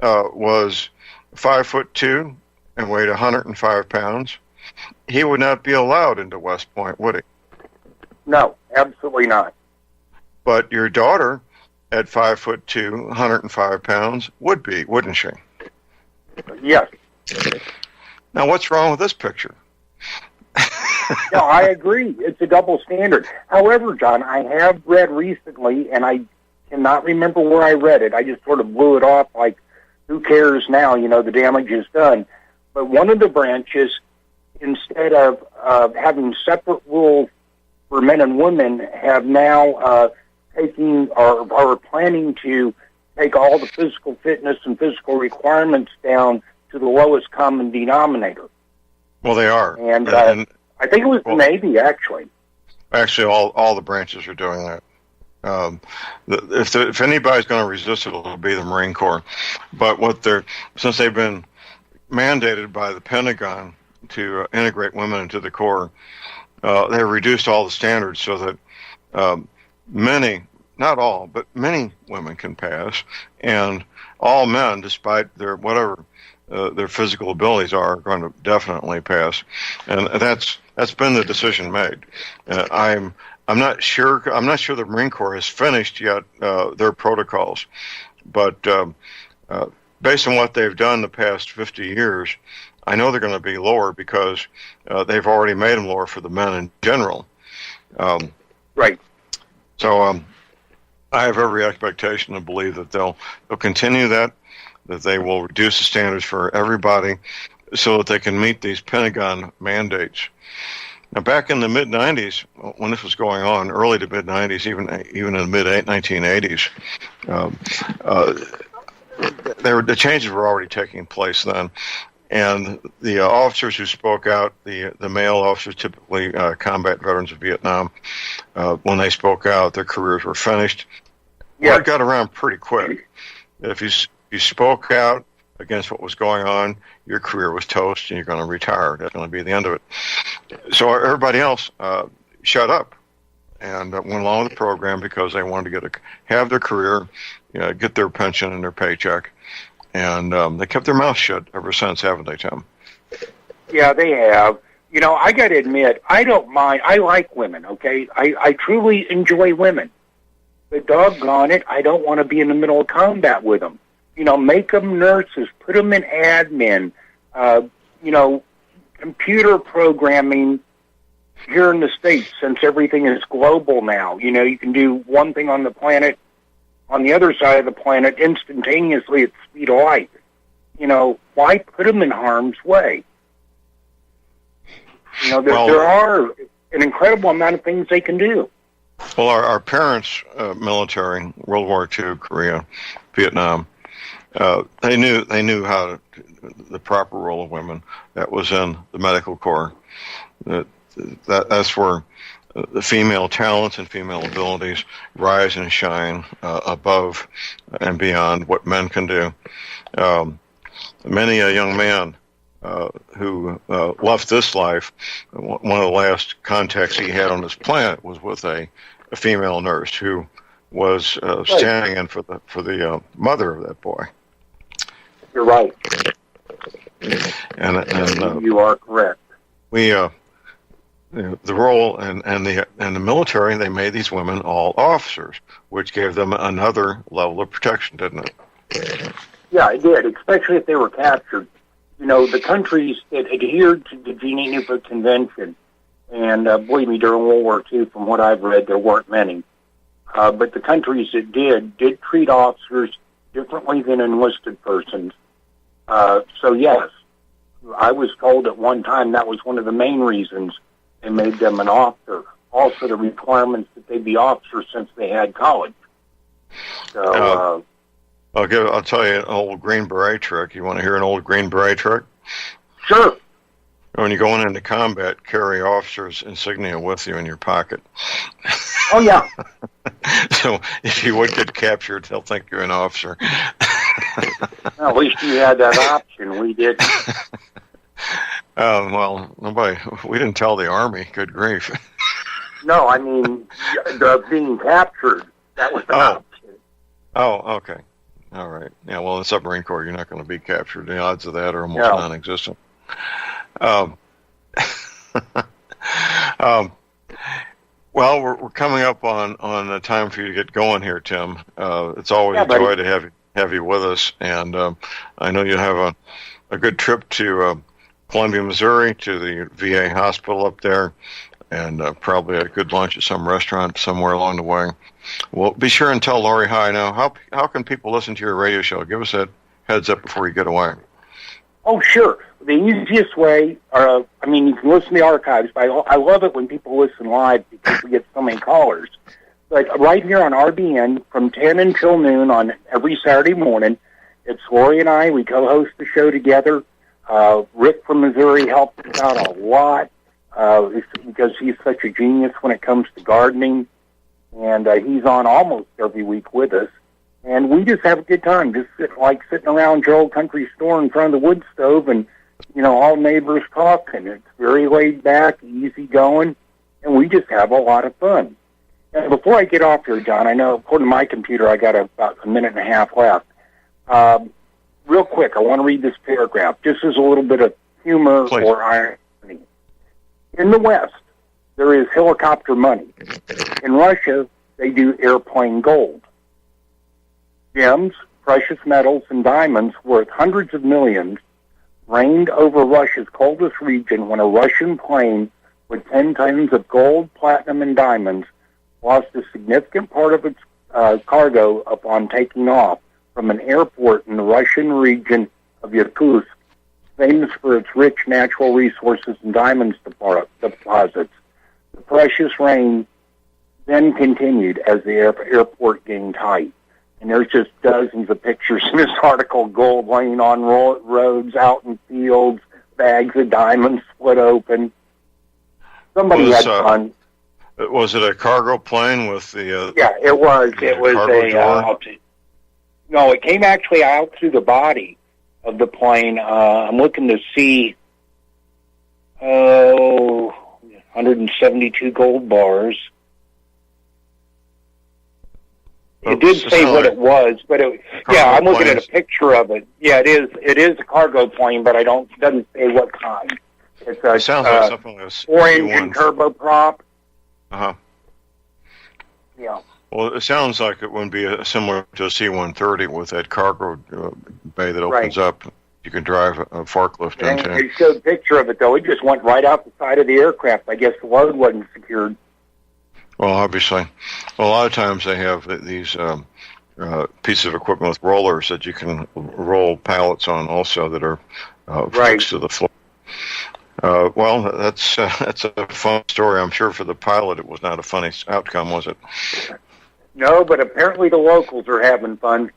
was 5'2" and weighed 105 pounds, he would not be allowed into West Point, would he? No, absolutely not. But your daughter, at 5'2", 105 pounds, would be, wouldn't she? Yes. Now, what's wrong with this picture? No, I agree. It's a double standard. However, John, I have read recently, and I cannot remember where I read it. I just sort of blew it off like, who cares now? The damage is done. But one of the branches, instead of having separate rules for men and women, have now taking or are planning to take all the physical fitness and physical requirements down to the lowest common denominator. Well, they are. And I think it was the Navy, actually. Actually, all the branches are doing that. If anybody's going to resist it, it'll be the Marine Corps. But since they've been mandated by the Pentagon to integrate women into the Corps, they've reduced all the standards so that many, not all, but many women can pass, and all men, despite their whatever their physical abilities are going to definitely pass, and that's been the decision made. I'm not sure the Marine Corps has finished yet their protocols, but based on what they've done the past 50 years, I know they're going to be lower because they've already made them lower for the men in general. Right. So I have every expectation to believe that they'll continue that they will reduce the standards for everybody so that they can meet these Pentagon mandates. Now, back in the mid-'90s, when this was going on, early to mid-'90s, even in the mid-1980s, the changes were already taking place then. And the officers who spoke out, the male officers, typically combat veterans of Vietnam, when they spoke out, their careers were finished. Yeah. Word got around pretty quick. If you spoke out against what was going on, your career was toast and you're going to retire. That's going to be the end of it. So everybody else shut up and went along with the program because they wanted to have their career, get their pension and their paycheck. and they kept their mouth shut ever since, haven't they, Tim? Yeah, they have. You know, I got to admit, I don't mind. I like women, okay? I truly enjoy women. But doggone it, I don't want to be in the middle of combat with them. You know, make them nurses, put them in admin, you know, computer programming here in the States, since everything is global now. You know, you can do one thing on the planet, on the other side of the planet, instantaneously at the speed of light. You know, why put them in harm's way? You know, there are an incredible amount of things they can do. Well, our parents' military, World War II, Korea, Vietnam, they knew how the proper role of women. That was in the medical corps. That's where the female talents and female abilities rise and shine above and beyond what men can do. Many a young man who left this life, one of the last contacts he had on this planet was with a female nurse who was standing in for the mother of that boy. You're right. And you are correct. We the role and the military, they made these women all officers, which gave them another level of protection, didn't it? Yeah, it did, especially if they were captured. You know, the countries that adhered to the Geneva Convention, and believe me, during World War II, from what I've read, there weren't many. But the countries that did treat officers differently than enlisted persons. So, yes, I was told at one time that was one of the main reasons they made them an officer. Also, the requirements that they be officers since they had college. So, I'll tell you an old Green Beret trick. You want to hear an old Green Beret trick? Sure. When you're going into combat, carry officers' insignia with you in your pocket. Oh, yeah. So if you would get captured, they'll think you're an officer. Well, at least you had that option. We didn't. Well, we didn't tell the Army. Good grief. No, I mean, being captured, that was an option. Oh, okay. All right. Yeah, well, in the submarine corps, you're not going to be captured. The odds of that are almost non-existent. Well, we're coming up on the time for you to get going here, Tim. It's always a joy to have you with us, and I know you have a good trip to Columbia, Missouri, to the VA hospital up there, and probably a good lunch at some restaurant somewhere along the way. Well, be sure and tell Lori hi now. How can people listen to your radio show? Give us that heads up before you get away. Oh, sure. The easiest way, you can listen to the archives, but I love it when people listen live because we get so many callers. But right here on RBN from 10 until noon on every Saturday morning, it's Lori and I. We co-host the show together. Rick from Missouri helps us out a lot because he's such a genius when it comes to gardening. And he's on almost every week with us. And we just have a good time, just sitting around your old country store in front of the wood stove and, all neighbors talking. It's very laid back, easy going, and we just have a lot of fun. And before I get off here, John, I know according to my computer I got about a minute and a half left. Real quick, I want to read this paragraph, just as a little bit of humor or irony. In the West, there is helicopter money. In Russia, they do airplane gold. Gems, precious metals, and diamonds worth hundreds of millions rained over Russia's coldest region when a Russian plane with 10 tons of gold, platinum, and diamonds lost a significant part of its cargo upon taking off from an airport in the Russian region of Yakutsk, famous for its rich natural resources and diamonds deposits. The precious rain then continued as the airport gained height. And there's just dozens of pictures in this article, gold laying on roads, out in fields, bags of diamonds split open. Somebody had fun. Was it a cargo plane with the... yeah, it was. It was no, it came actually out through the body of the plane. I'm looking to see, 172 gold bars. It did say what it was, but I'm looking at a picture of it. Yeah, it is. It is a cargo plane, but doesn't say what kind. It sounds like something like a 4-engine turboprop. Uh-huh. Yeah. Well, it sounds like it wouldn't be similar to a C-130 with that cargo bay that opens up. You can drive a forklift into. They showed a picture of it, though. It just went right out the side of the aircraft. I guess the load wasn't secured. Well, obviously. Well, a lot of times they have these pieces of equipment with rollers that you can roll pallets on also that are fixed to the floor. Well, that's a fun story. I'm sure for the pilot it was not a funny outcome, was it? No, but apparently the locals are having fun.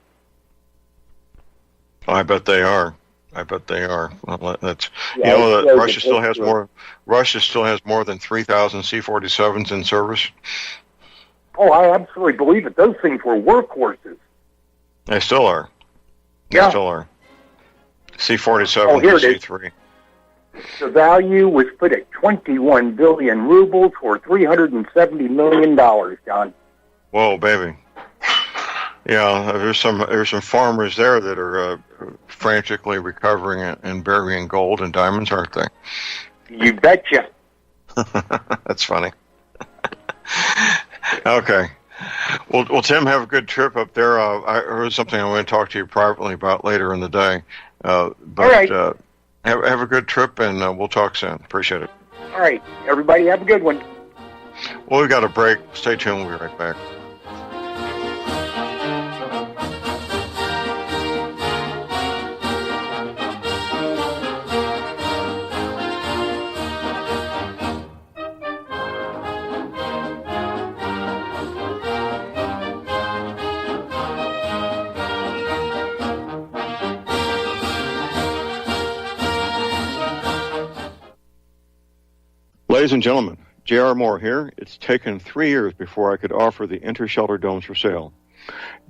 I bet they are. Well, that's that Russia still has more. Russia still has more than 3,000 C-47s in service. Oh, I absolutely believe it. Those things were workhorses. They still are. Yeah. They still are. C-47 to C-3. The value was put at 21 billion rubles, or $370 million, John. Whoa, baby. Yeah, there's some farmers there that are frantically recovering and burying gold and diamonds, aren't they? You betcha. That's funny. Okay. Well, Tim, have a good trip up there. I heard something I want to talk to you privately about later in the day. All right. Have a good trip, and we'll talk soon. Appreciate it. All right. Everybody have a good one. Well, we've got a break. Stay tuned. We'll be right back. Ladies and gentlemen, J.R. Moore here. It's taken 3 years before I could offer the inter-shelter domes for sale.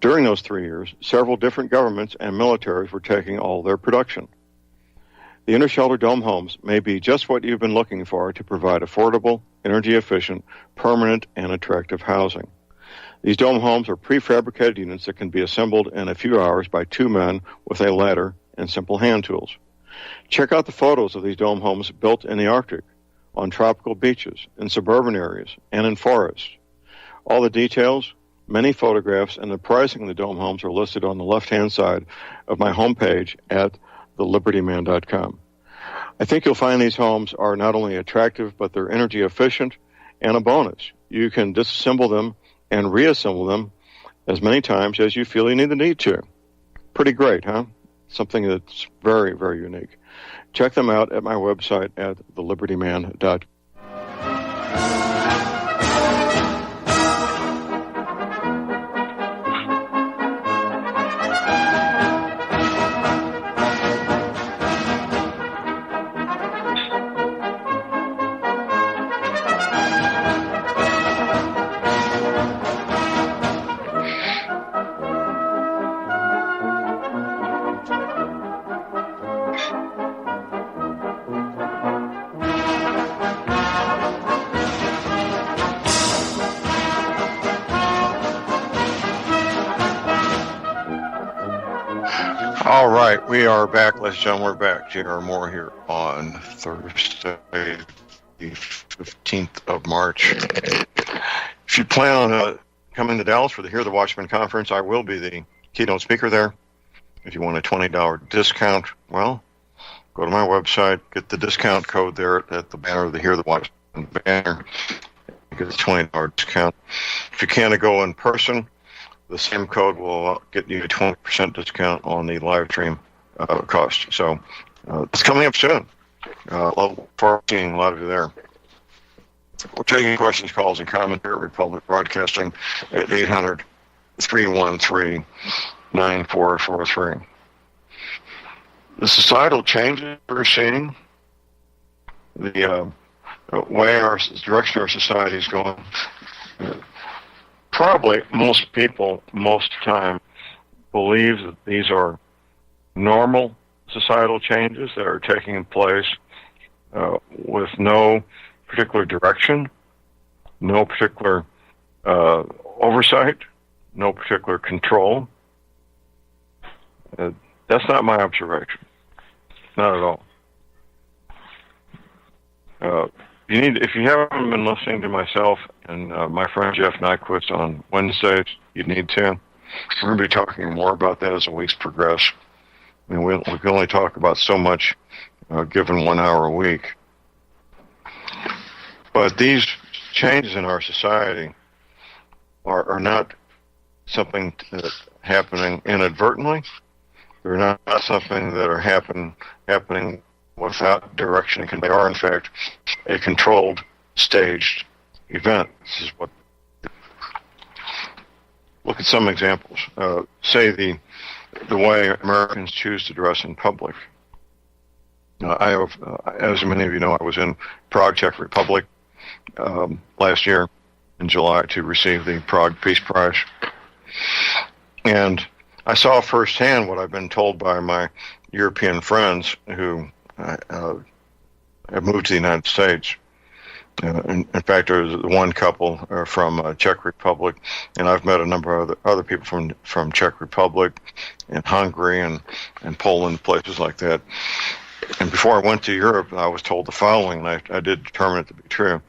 During those 3 years, several different governments and militaries were taking all their production. The inter-shelter dome homes may be just what you've been looking for to provide affordable, energy-efficient, permanent, and attractive housing. These dome homes are prefabricated units that can be assembled in a few hours by 2 men with a ladder and simple hand tools. Check out the photos of these dome homes built in the Arctic, on tropical beaches, in suburban areas, and in forests. All the details, many photographs, and the pricing of the dome homes are listed on the left-hand side of my homepage at thelibertyman.com. I think you'll find these homes are not only attractive, but they're energy efficient, and a bonus. You can disassemble them and reassemble them as many times as you feel you need to. Pretty great, huh? Something that's very, very unique. Check them out at my website at thelibertyman.com. All right, we are back, ladies and gentlemen. We're back. J.R. Moore here on Thursday, the 15th of March. If you plan on coming to Dallas for the Hear the Watchman conference, I will be the keynote speaker there. If you want a $20 discount, well, go to my website, get the discount code there at the banner of the Hear the Watchman banner. Get a $20 discount. If you can't go in person, the same code will get you a 20% discount on the live stream cost. So it's coming up soon. Look forward to seeing a lot of you there. We're taking questions, calls, and comments here at Republic Broadcasting at 800-313-9443. The societal changes we're seeing, the way direction our society is going, probably most people, most time, believe that these are normal societal changes that are taking place with no particular direction, no particular oversight, no particular control. That's not my observation. Not at all. If you haven't been listening to myself and my friend Jeff Nyquist on Wednesdays, you need to. We're going to be talking more about that as the weeks progress. I mean, we can only talk about so much given 1 hour a week. But these changes in our society are not something that's happening inadvertently. They're not something that are happening without direction. They are, in fact, a controlled, staged event. This is what. Look at some examples. Say the way Americans choose to dress in public. I have, as many of you know, I was in Prague, Czech Republic, last year in July to receive the Prague Peace Prize, and I saw firsthand what I've been told by my European friends who have moved to the United States. In fact, there's one couple from Czech Republic, and I've met a number of other people from Czech Republic and Hungary and Poland, places like that. And before I went to Europe, I was told the following, and I did determine it to be true.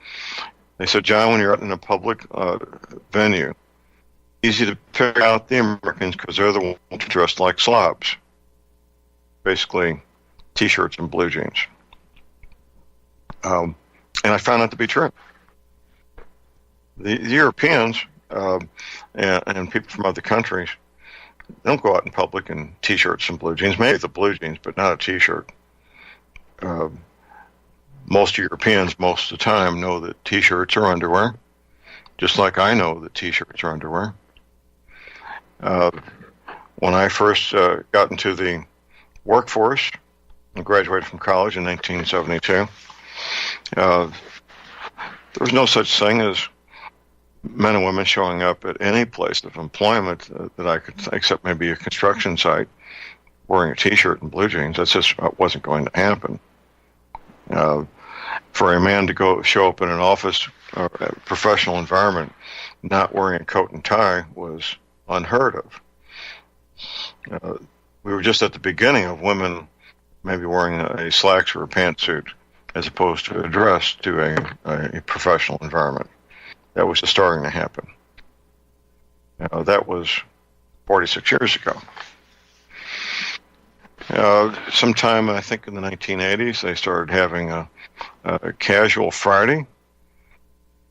They said, John, when you're out in a public venue, easy to pick out the Americans because they're the ones dressed like slobs. Basically, T-shirts and blue jeans. And I found that to be true. The Europeans and people from other countries don't go out in public in T-shirts and blue jeans. Maybe the blue jeans, but not a T-shirt. Most Europeans, most of the time, know that T-shirts are underwear, just like I know that T-shirts are underwear. When I first got into the workforce and graduated from college in 1972, there was no such thing as men and women showing up at any place of employment that I could, except maybe a construction site, wearing a T-shirt and blue jeans. That just wasn't going to happen. For a man to show up in an office or a professional environment not wearing a coat and tie was unheard of. We were just at the beginning of women maybe wearing a slacks or a pantsuit as opposed to a dress to a professional environment. That was just starting to happen. That was 46 years ago. Sometime, I think in the 1980s, they started having a casual Friday.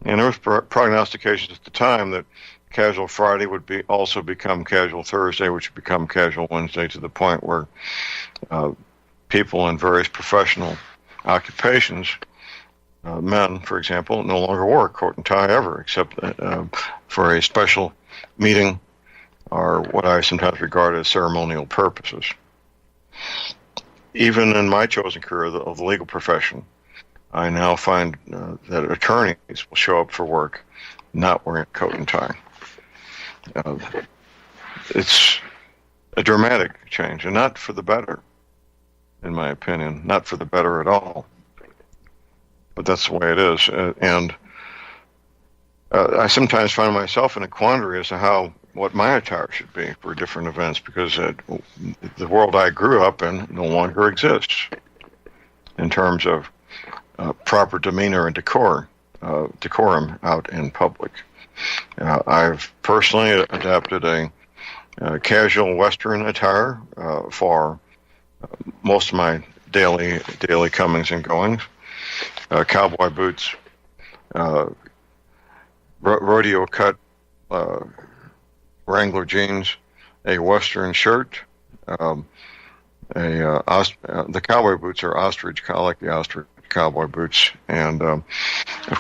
And there was prognostications at the time that casual Friday would also become casual Thursday, which would become casual Wednesday, to the point where people in various professional occupations, men, for example, no longer wore a coat and tie ever, except for a special meeting or what I sometimes regard as ceremonial purposes. Even in my chosen career of the legal profession, I now find that attorneys will show up for work not wearing a coat and tie. It's a dramatic change, and not for the better, in my opinion, not for the better at all. But that's the way it is. And I sometimes find myself in a quandary as to what my attire should be for different events, because the world I grew up in no longer exists in terms of proper demeanor and decorum out in public. I've personally adapted a casual Western attire for most of my daily comings and goings. Cowboy boots, rodeo cut Wrangler jeans, a Western shirt, the cowboy boots are ostrich, I like the ostrich cowboy boots, and of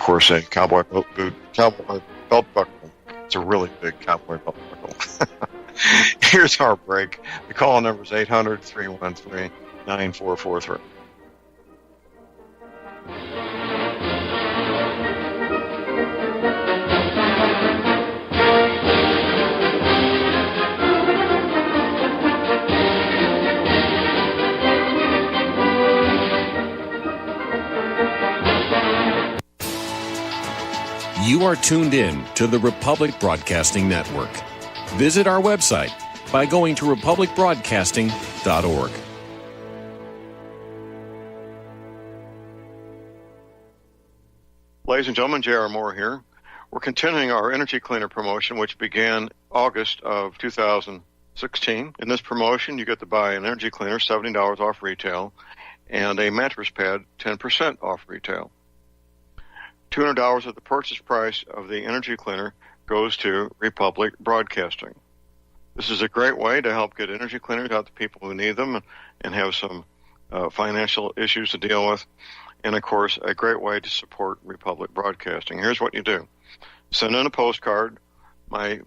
course a cowboy belt buckle. It's a really big cowboy belt buckle. Here's our break. The call number is 800-313-9443. You are tuned in to the Republic Broadcasting Network. Visit our website by going to republicbroadcasting.org. Ladies and gentlemen, J.R. Moore here. We're continuing our energy cleaner promotion, which began August of 2016. In this promotion, you get to buy an energy cleaner, $70 off retail, and a mattress pad, 10% off retail. $200 of the purchase price of the energy cleaner goes to Republic Broadcasting. This is a great way to help get energy cleaners out to people who need them and have some financial issues to deal with. And, of course, a great way to support Republic Broadcasting. Here's what you do. Send in a postcard. My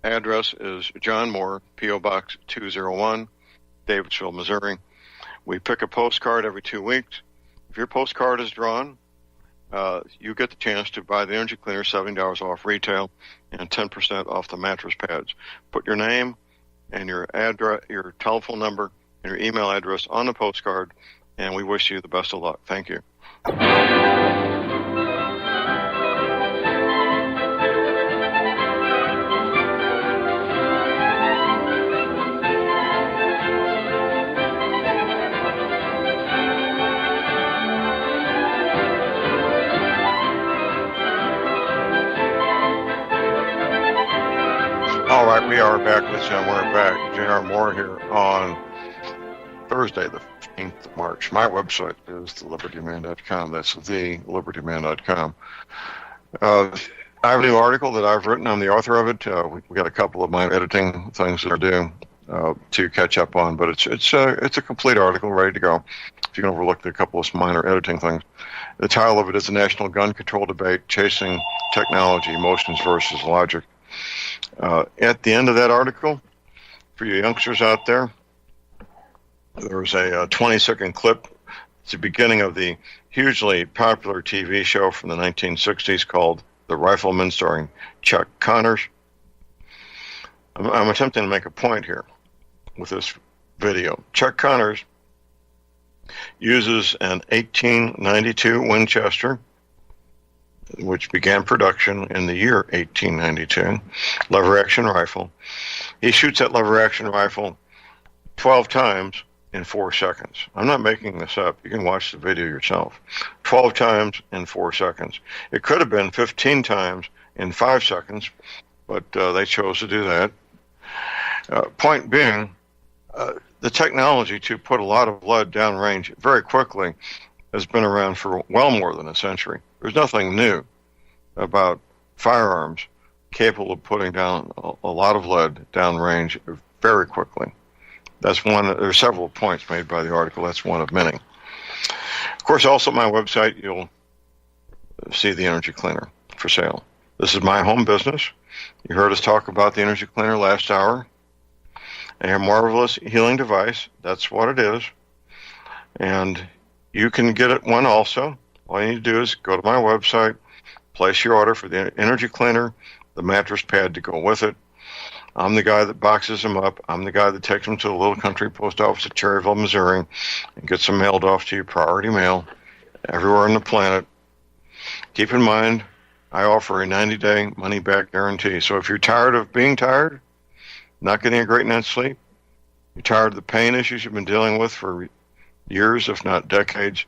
address is John Moore, P.O. Box 201, Davidsville, Missouri. We pick a postcard every 2 weeks. If your postcard is drawn, you get the chance to buy the energy cleaner, $70 off retail, and 10% off the mattress pads. Put your name and your address, your telephone number, and your email address on the postcard, and we wish you the best of luck. Thank you. All right, we are back with Jim. We're back. J.R. Moore here on Thursday, the 15th of March. My website is thelibertyman.com. That's thelibertyman.com. I have a new article that I've written. I'm the author of it. We got a couple of my editing things that are due to catch up on, but it's a complete article ready to go. If you can overlook a couple of minor editing things. The title of it is The National Gun Control Debate, Chasing Technology, Emotions versus Logic. At the end of that article, for you youngsters out there, there's a 20-second clip. It's the beginning of the hugely popular TV show from the 1960s called The Rifleman, starring Chuck Connors. I'm attempting to make a point here with this video. Chuck Connors uses an 1892 Winchester, which began production in the year 1892, lever-action rifle. He shoots that lever-action rifle 12 times in 4 seconds. I'm not making this up. You can watch the video yourself. 12 times in 4 seconds. It could have been 15 times in 5 seconds, but they chose to do that. Point being, the technology to put a lot of lead downrange very quickly has been around for well more than a century. There's nothing new about firearms capable of putting down a lot of lead downrange very quickly. That's one. There are several points made by the article. That's one of many. Of course, also at my website, you'll see the energy cleaner for sale. This is my home business. You heard us talk about the energy cleaner last hour. A marvelous healing device. That's what it is. And you can get it one also. All you need to do is go to my website, place your order for the energy cleaner, the mattress pad to go with it. I'm the guy that boxes them up. I'm the guy that takes them to the little country post office at Cherryville, Missouri, and gets them mailed off to you, priority mail, everywhere on the planet. Keep in mind, I offer a 90-day money-back guarantee. So if you're tired of being tired, not getting a great night's sleep, you're tired of the pain issues you've been dealing with for years, if not decades,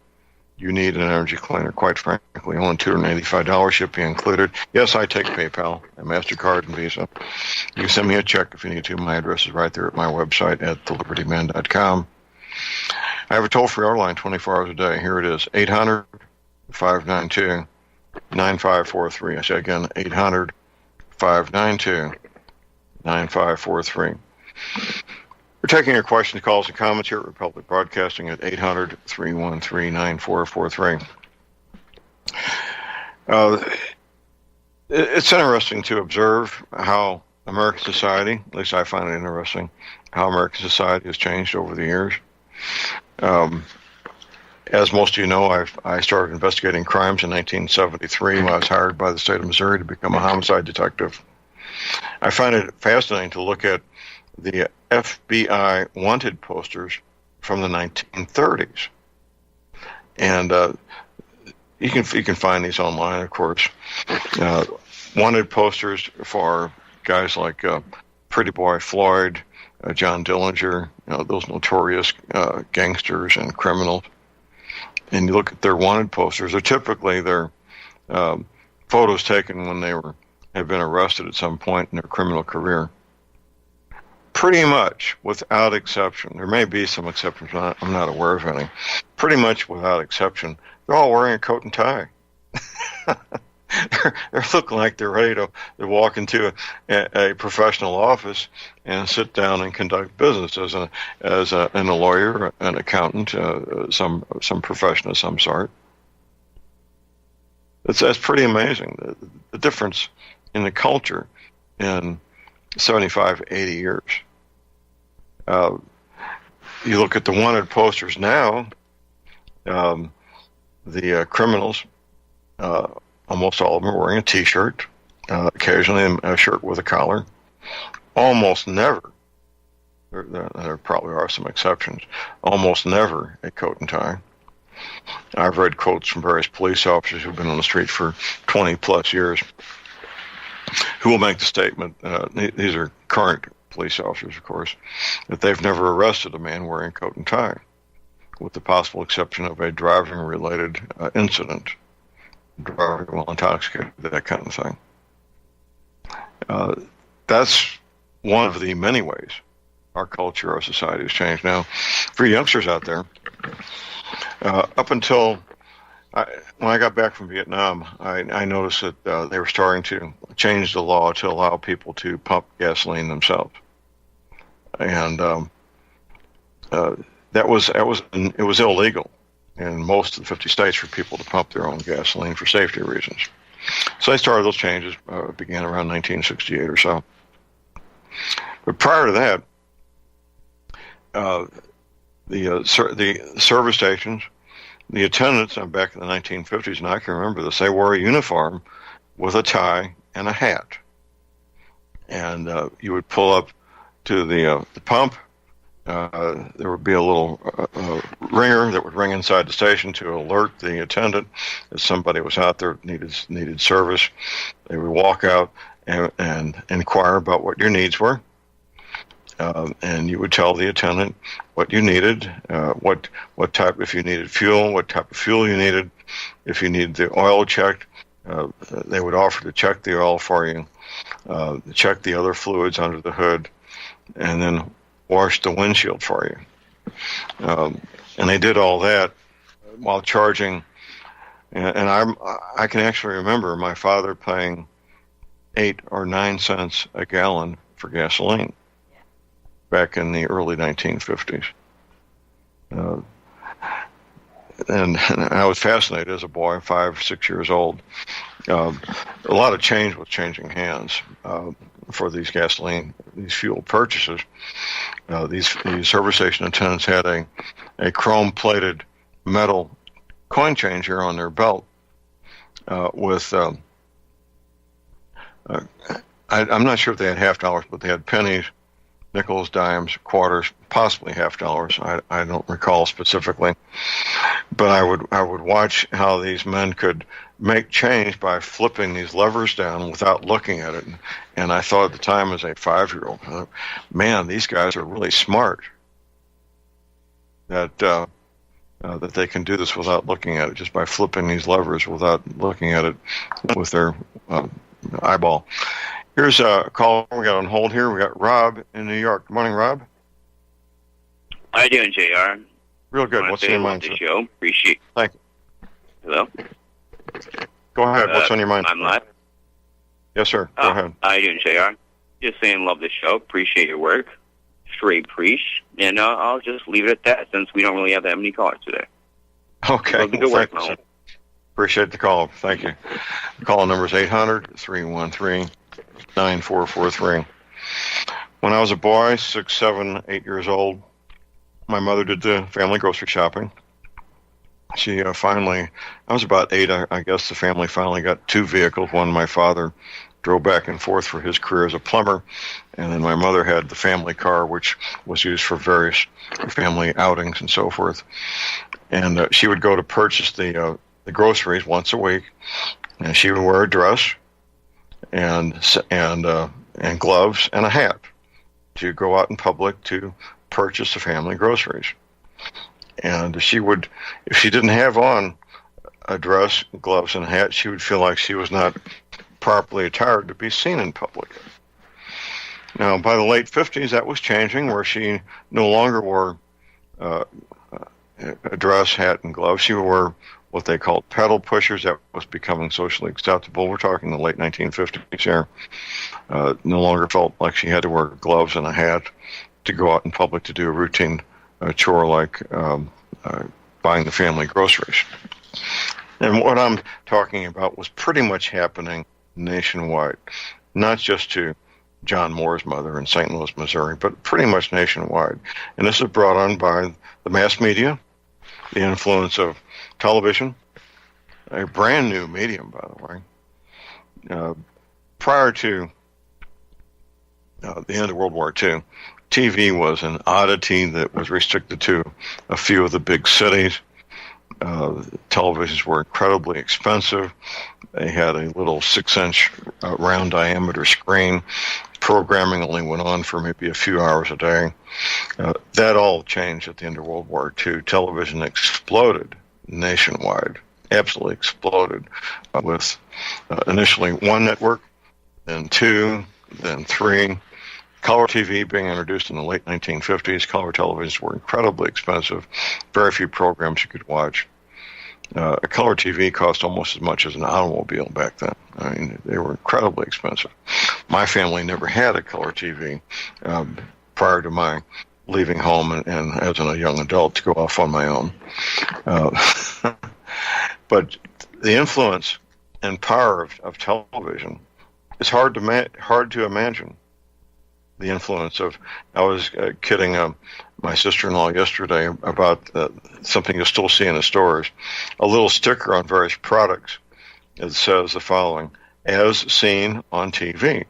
you need an energy cleaner. Quite frankly, only $285 shipping included. Yes, I take PayPal and MasterCard and Visa. You can send me a check if you need to. My address is right there at my website at thelibertyman.com. I have a toll-free hour line 24 hours a day. Here it is, 800-592-9543. I say again, 800-592-9543. We're taking your questions, calls, and comments here at Republic Broadcasting at 800-313-9443. It's interesting to observe how American society, at least I find it interesting, how American society has changed over the years. As most of you know, I started investigating crimes in 1973 when I was hired by the state of Missouri to become a homicide detective. I find it fascinating to look at the FBI wanted posters from the 1930s, and you can find these online, of course. Wanted posters for guys like Pretty Boy Floyd, John Dillinger, those notorious gangsters and criminals. And you look at their wanted posters, they're typically their photos taken when they have been arrested at some point in their criminal career. Pretty much, without exception, there may be some exceptions, I'm not aware of any, pretty much without exception, they're all wearing a coat and tie. They're looking like they're ready to walk into a professional office and sit down and conduct business as a lawyer, an accountant, some profession of some sort. That's pretty amazing, the difference in the culture in 75, 80 years. You look at the wanted posters now, the criminals, almost all of them are wearing a T-shirt, occasionally a shirt with a collar. Almost never, there probably are some exceptions, almost never a coat and tie. I've read quotes from various police officers who've been on the street for 20 plus years who will make the statement, these are current police officers, of course, that they've never arrested a man wearing a coat and tie, with the possible exception of a driving-related incident, driving while intoxicated, that kind of thing. That's one of the many ways our culture, our society has changed. Now, for youngsters out there, up until when I got back from Vietnam, I noticed that they were starting to change the law to allow people to pump gasoline themselves, and it was illegal in most of the 50 states for people to pump their own gasoline for safety reasons. So they started those changes, began around 1968 or so. But prior to that, the service stations, the attendants, I'm back in the 1950s, and I can remember this, they wore a uniform with a tie and a hat. And you would pull up to the pump. There would be a little ringer that would ring inside the station to alert the attendant that somebody was out there needed service. They would walk out and inquire about what your needs were. And you would tell the attendant what you needed, what type, if you needed fuel, what type of fuel you needed. If you needed the oil checked, they would offer to check the oil for you, check the other fluids under the hood, and then wash the windshield for you. And they did all that while charging. And I can actually remember my father paying 8 or 9 cents a gallon for gasoline back in the early 1950s. And I was fascinated as a boy, 5, 6 years old. A lot of change was changing hands for these fuel purchases. These service station attendants had a chrome-plated metal coin changer on their belt with, I'm not sure if they had half dollars, but they had pennies, nickels, dimes, quarters, possibly half dollars. I don't recall specifically, but I would watch how these men could make change by flipping these levers down without looking at it. And I thought at the time as a 5-year-old, man, these guys are really smart. That they can do this without looking at it, just by flipping these levers without looking at it with their eyeball. Here's a call we got on hold here. We got Rob in New York. Good morning, Rob. How you doing, JR? Real good. What's on your mind, sir? Show. Appreciate. Thank you. Hello? Go ahead. What's on your mind? I'm live. Yes, sir. Go ahead. How you doing, JR? Just saying love the show. Appreciate your work. Straight preach. And I'll just leave it at that since we don't really have that many callers today. Okay. Good work, man. Appreciate the call. Thank you. The call number is 800-313-9443. When I was a boy, 6, 7, 8 years old, my mother did the family grocery shopping. She I was about 8, I guess the family finally got 2 vehicles. One my father drove back and forth for his career as a plumber, and then my mother had the family car, which was used for various family outings and so forth. And she would go to purchase the groceries once a week, and she would wear a dress and gloves and a hat. to go out in public to purchase the family groceries. And she would, if she didn't have on a dress, gloves, and a hat, she would feel like she was not properly attired to be seen in public. Now, by the late 50s, that was changing, where she no longer wore a dress, hat, and gloves. She wore what they called pedal pushers. That was becoming socially acceptable. We're talking the late 1950s here. No longer felt like she had to wear gloves and a hat to go out in public to do a routine chore like buying the family groceries. And what I'm talking about was pretty much happening nationwide, not just to John Moore's mother in St. Louis, Missouri, but pretty much nationwide. And this is brought on by the mass media, the influence of television, a brand new medium, by the way. Prior to the end of World War II, TV was an oddity that was restricted to a few of the big cities. Televisions were incredibly expensive. They had a little 6-inch round diameter screen. Programming only went on for maybe a few hours a day. That all changed at the end of World War II. Television exploded nationwide, absolutely exploded, with initially one network, then two, then three. Color TV being introduced in the late 1950s. Color televisions were incredibly expensive. Very few programs you could watch. A color TV cost almost as much as an automobile back then. I mean, they were incredibly expensive. My family never had a color TV prior to my leaving home and as a young adult to go off on my own. But the influence and power of television is hard to imagine. The influence of, I was kidding my sister-in-law yesterday about something you still see in the stores, a little sticker on various products that says the following: as seen on TV.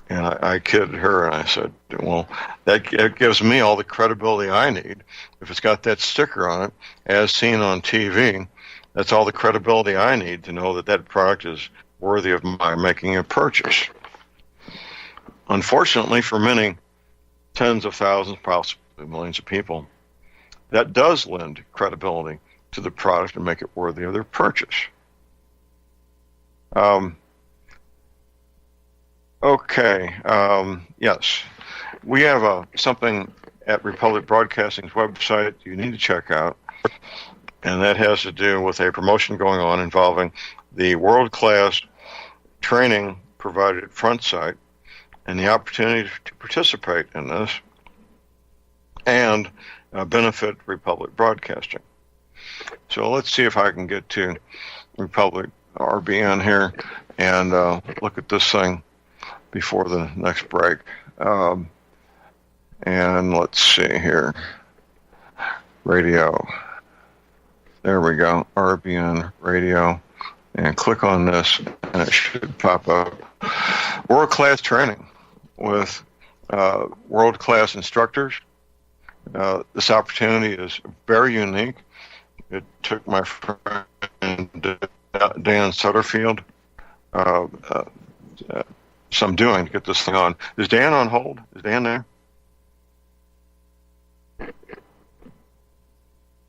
And I kidded her and I said, well, that gives me all the credibility I need. If it's got that sticker on it, as seen on TV, that's all the credibility I need to know that that product is worthy of my making a purchase. Unfortunately, for many tens of thousands, possibly millions of people, that does lend credibility to the product and make it worthy of their purchase. Yes, we have something at Republic Broadcasting's website you need to check out, and that has to do with a promotion going on involving the world-class training provided at Front Site, and the opportunity to participate in this and benefit Republic Broadcasting. So let's see if I can get to Republic RBN here and look at this thing before the next break. And let's see here. Radio. There we go. RBN Radio. And click on this and it should pop up. World-class training with world-class instructors. This opportunity is very unique. It took my friend Dan Sutterfield some doing to get this thing on. Is Dan on hold? Is Dan there?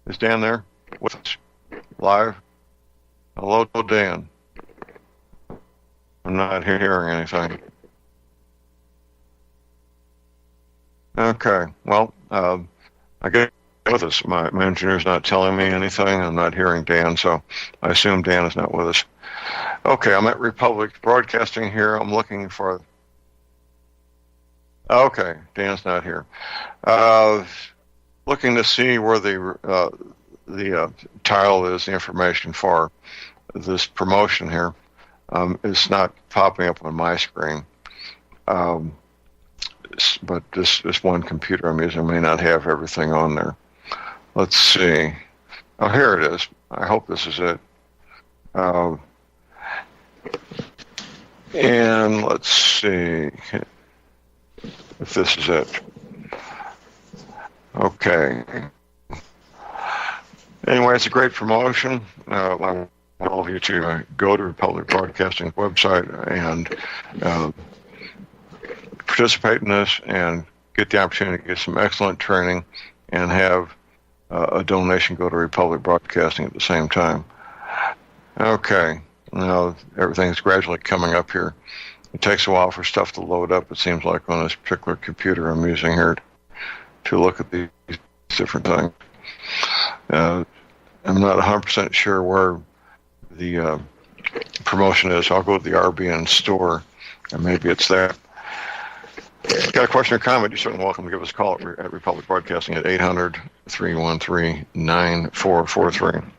Is Dan there with us live? Hello, Dan. I'm not hearing anything. Okay, well, I guess with us. My engineer's not telling me anything. I'm not hearing Dan, so I assume Dan is not with us. Okay, I'm at Republic Broadcasting here. I'm looking for... Okay, Dan's not here. Looking to see where the title is, the information for this promotion here. It's not popping up on my screen. But this one computer I'm using may not have everything on there. Let's see. Oh, here it is. I hope this is it. And let's see if this is it. Okay. Anyway, it's a great promotion. I want all of you to go to Republic Broadcasting website and participate in this and get the opportunity to get some excellent training and have a donation go to Republic Broadcasting at the same time. Okay, now everything's gradually coming up here. It takes a while for stuff to load up, it seems like, on this particular computer I'm using here to look at these different things. I'm not 100% sure where the promotion is. I'll go to the RBN store, and maybe it's there. Got a question or comment, you're certainly welcome to give us a call at Republic Broadcasting at 800-313-9443.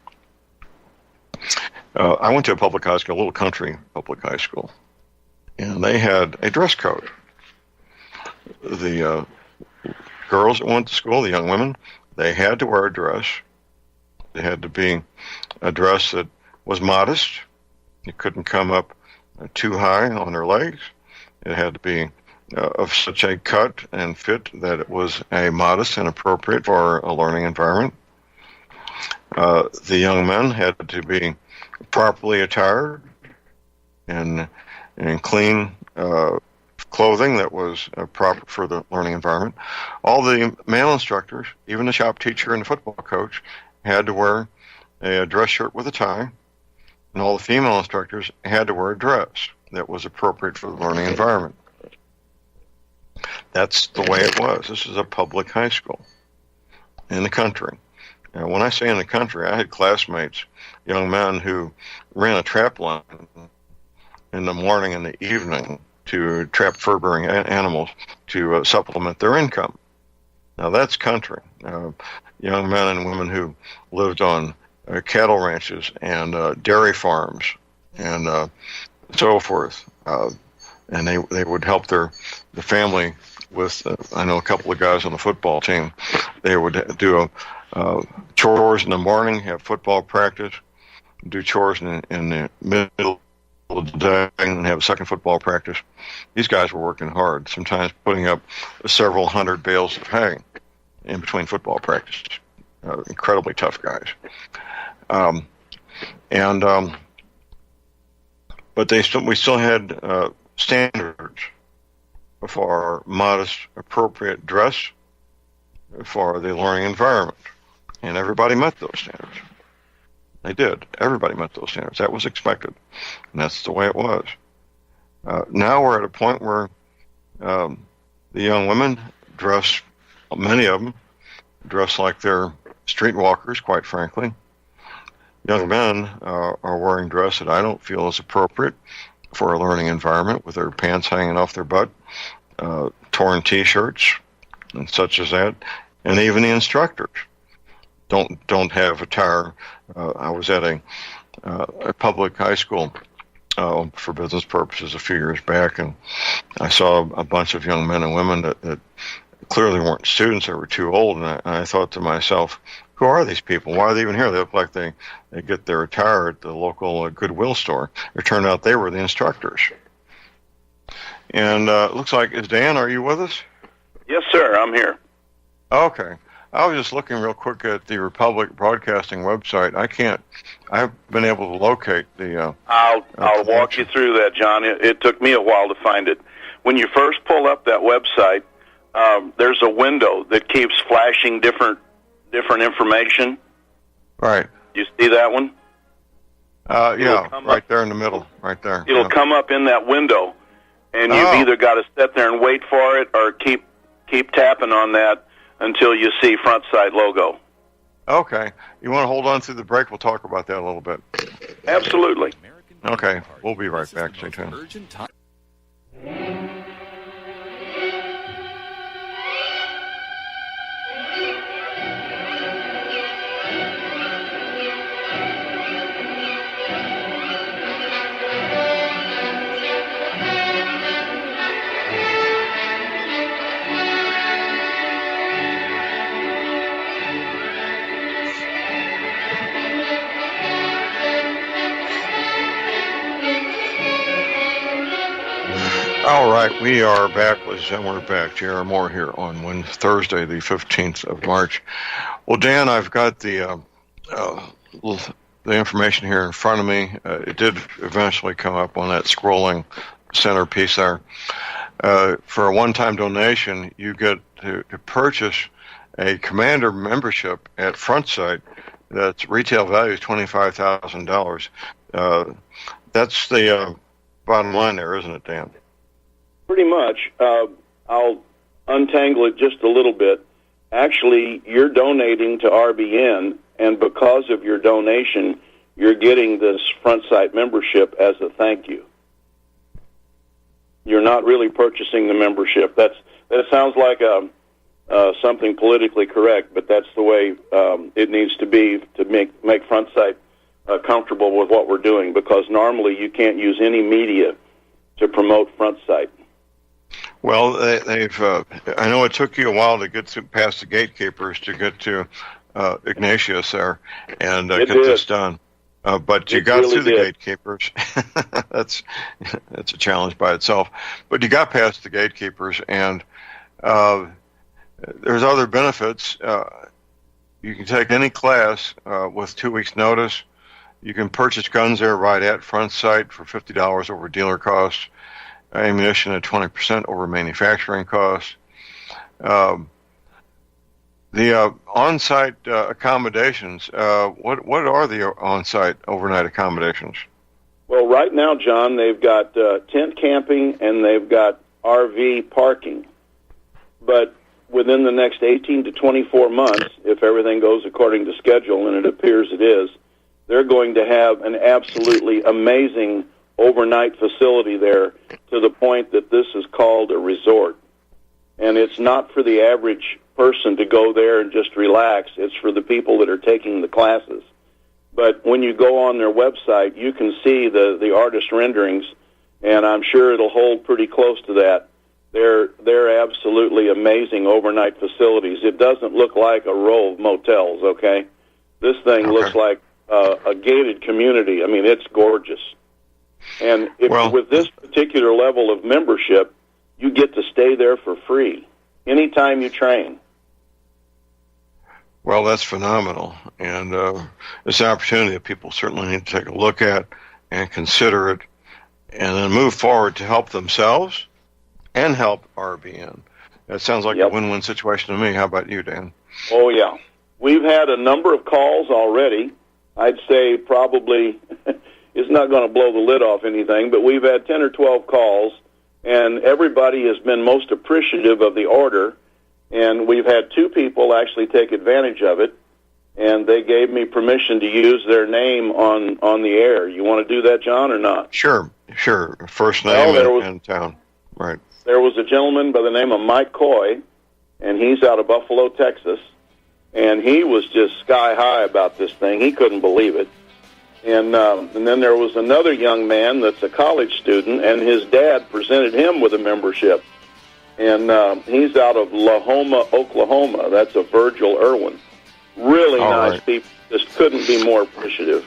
I went to a public high school, a little country public high school, and they had a dress code. The girls that went to school, the young women, they had to wear a dress. It had to be a dress that was modest. It couldn't come up too high on their legs. It had to be of such a cut and fit that it was a modest and appropriate for a learning environment. The young men had to be properly attired and clean clothing that was proper for the learning environment. All the male instructors, even the shop teacher and the football coach, had to wear a dress shirt with a tie, and all the female instructors had to wear a dress that was appropriate for the learning environment. That's the way it was. This is a public high school in the country. Now, when I say in the country, I had classmates, young men, who ran a trap line in the morning and the evening to trap fur-bearing animals to supplement their income. Now, that's country. Young men and women who lived on cattle ranches and dairy farms and so forth. And they would help the family with, I know a couple of guys on the football team, they would do chores in the morning, have football practice, do chores in the middle of the day, and have a second football practice. These guys were working hard, sometimes putting up several hundred bales of hay in between football practice. Incredibly tough guys. But we still had standards for modest, appropriate dress for the learning environment. And everybody met those standards. They did. Everybody met those standards. That was expected. And that's the way it was. Now we're at a point where the young women dress, many of them, dress like they're streetwalkers, quite frankly. Young men are wearing dress that I don't feel is appropriate for a learning environment, with their pants hanging off their butt, torn T-shirts, and such as that. And even the instructors don't have attire. I was at a public high school for business purposes a few years back, and I saw a bunch of young men and women that clearly weren't students. They were too old, and I thought to myself, who are these people? Why are they even here? They look like they get their attire at the local Goodwill store. It turned out they were the instructors. And it looks like, is Dan, are you with us? Yes, sir, I'm here. Okay. I was just looking real quick at the Republic Broadcasting website. I've been able to locate the... I'll walk you through that, John. It took me a while to find it. When you first pull up that website, there's a window that keeps flashing different information. Right. You see that one? Yeah, right there in the middle, right there. It'll come up in that window, and you've either got to sit there and wait for it or keep tapping on that until you see front side logo. Okay. You want to hold on through the break? We'll talk about that a little bit. Absolutely. Okay. We'll be right back. Stay tuned. All right, we are back, ladies and we're back. J.R. Moore here on Thursday, the 15th of March. Well, Dan, I've got the information here in front of me. It did eventually come up on that scrolling centerpiece there. for a one-time donation, you get to purchase a Commander membership at Frontsite. That's retail value is $25,000. That's the bottom line there, isn't it, Dan? Pretty much. I'll untangle it just a little bit. Actually, you're donating to RBN, and because of your donation, you're getting this Frontsite membership as a thank you. You're not really purchasing the membership. That sounds like something politically correct, but that's the way it needs to be to make Frontsite comfortable with what we're doing, because normally you can't use any media to promote Frontsite. Well, they've. I know it took you a while to get past the gatekeepers to get to Ignatius there and get this done. But you got through the gatekeepers. That's a challenge by itself. But you got past the gatekeepers, and there's other benefits. You can take any class with 2 weeks' notice. You can purchase guns there right at Frontsite for $50 over dealer costs. Ammunition at 20% over manufacturing costs. The on-site accommodations, what are the on-site overnight accommodations? Well, right now, John, they've got tent camping and they've got RV parking. But within the next 18 to 24 months, if everything goes according to schedule, and it appears it is, they're going to have an absolutely amazing overnight facility there, to the point that this is called a resort. And it's not for the average person to go there and just relax. It's for the people that are taking the classes. But when you go on their website, you can see the artist renderings, and I'm sure it'll hold pretty close to that. They're absolutely amazing overnight facilities. It doesn't look like a row of motels, okay? This thing looks like a gated community. I mean, it's gorgeous. And with this particular level of membership, you get to stay there for free anytime you train. Well, that's phenomenal. And it's an opportunity that people certainly need to take a look at and consider it, and then move forward to help themselves and help RBN. That sounds like a win-win situation to me. How about you, Dan? Oh, yeah. We've had a number of calls already. I'd say probably it's not going to blow the lid off anything, but we've had 10 or 12 calls, and everybody has been most appreciative of the order, and we've had 2 people actually take advantage of it, and they gave me permission to use their name on the air. You want to do that, John, or not? Sure. First name and town. Right. There was a gentleman by the name of Mike Coy, and he's out of Buffalo, Texas, and he was just sky high about this thing. He couldn't believe it. And then there was another young man that's a college student, and his dad presented him with a membership. And he's out of Lahoma, Oklahoma. That's a Virgil Irwin. Really nice people. Just couldn't be more appreciative.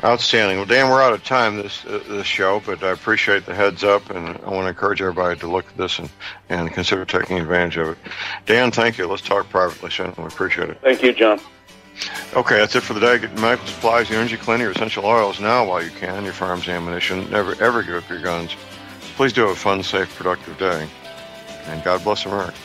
Outstanding. Well, Dan, we're out of time this show, but I appreciate the heads up, and I want to encourage everybody to look at this and consider taking advantage of it. Dan, thank you. Let's talk privately soon. We appreciate it. Thank you, John. Okay, that's it for the day. Get medical supplies, your energy cleaner, your essential oils now while you can, your firearms ammunition. Never, ever give up your guns. Please do have a fun, safe, productive day. And God bless America.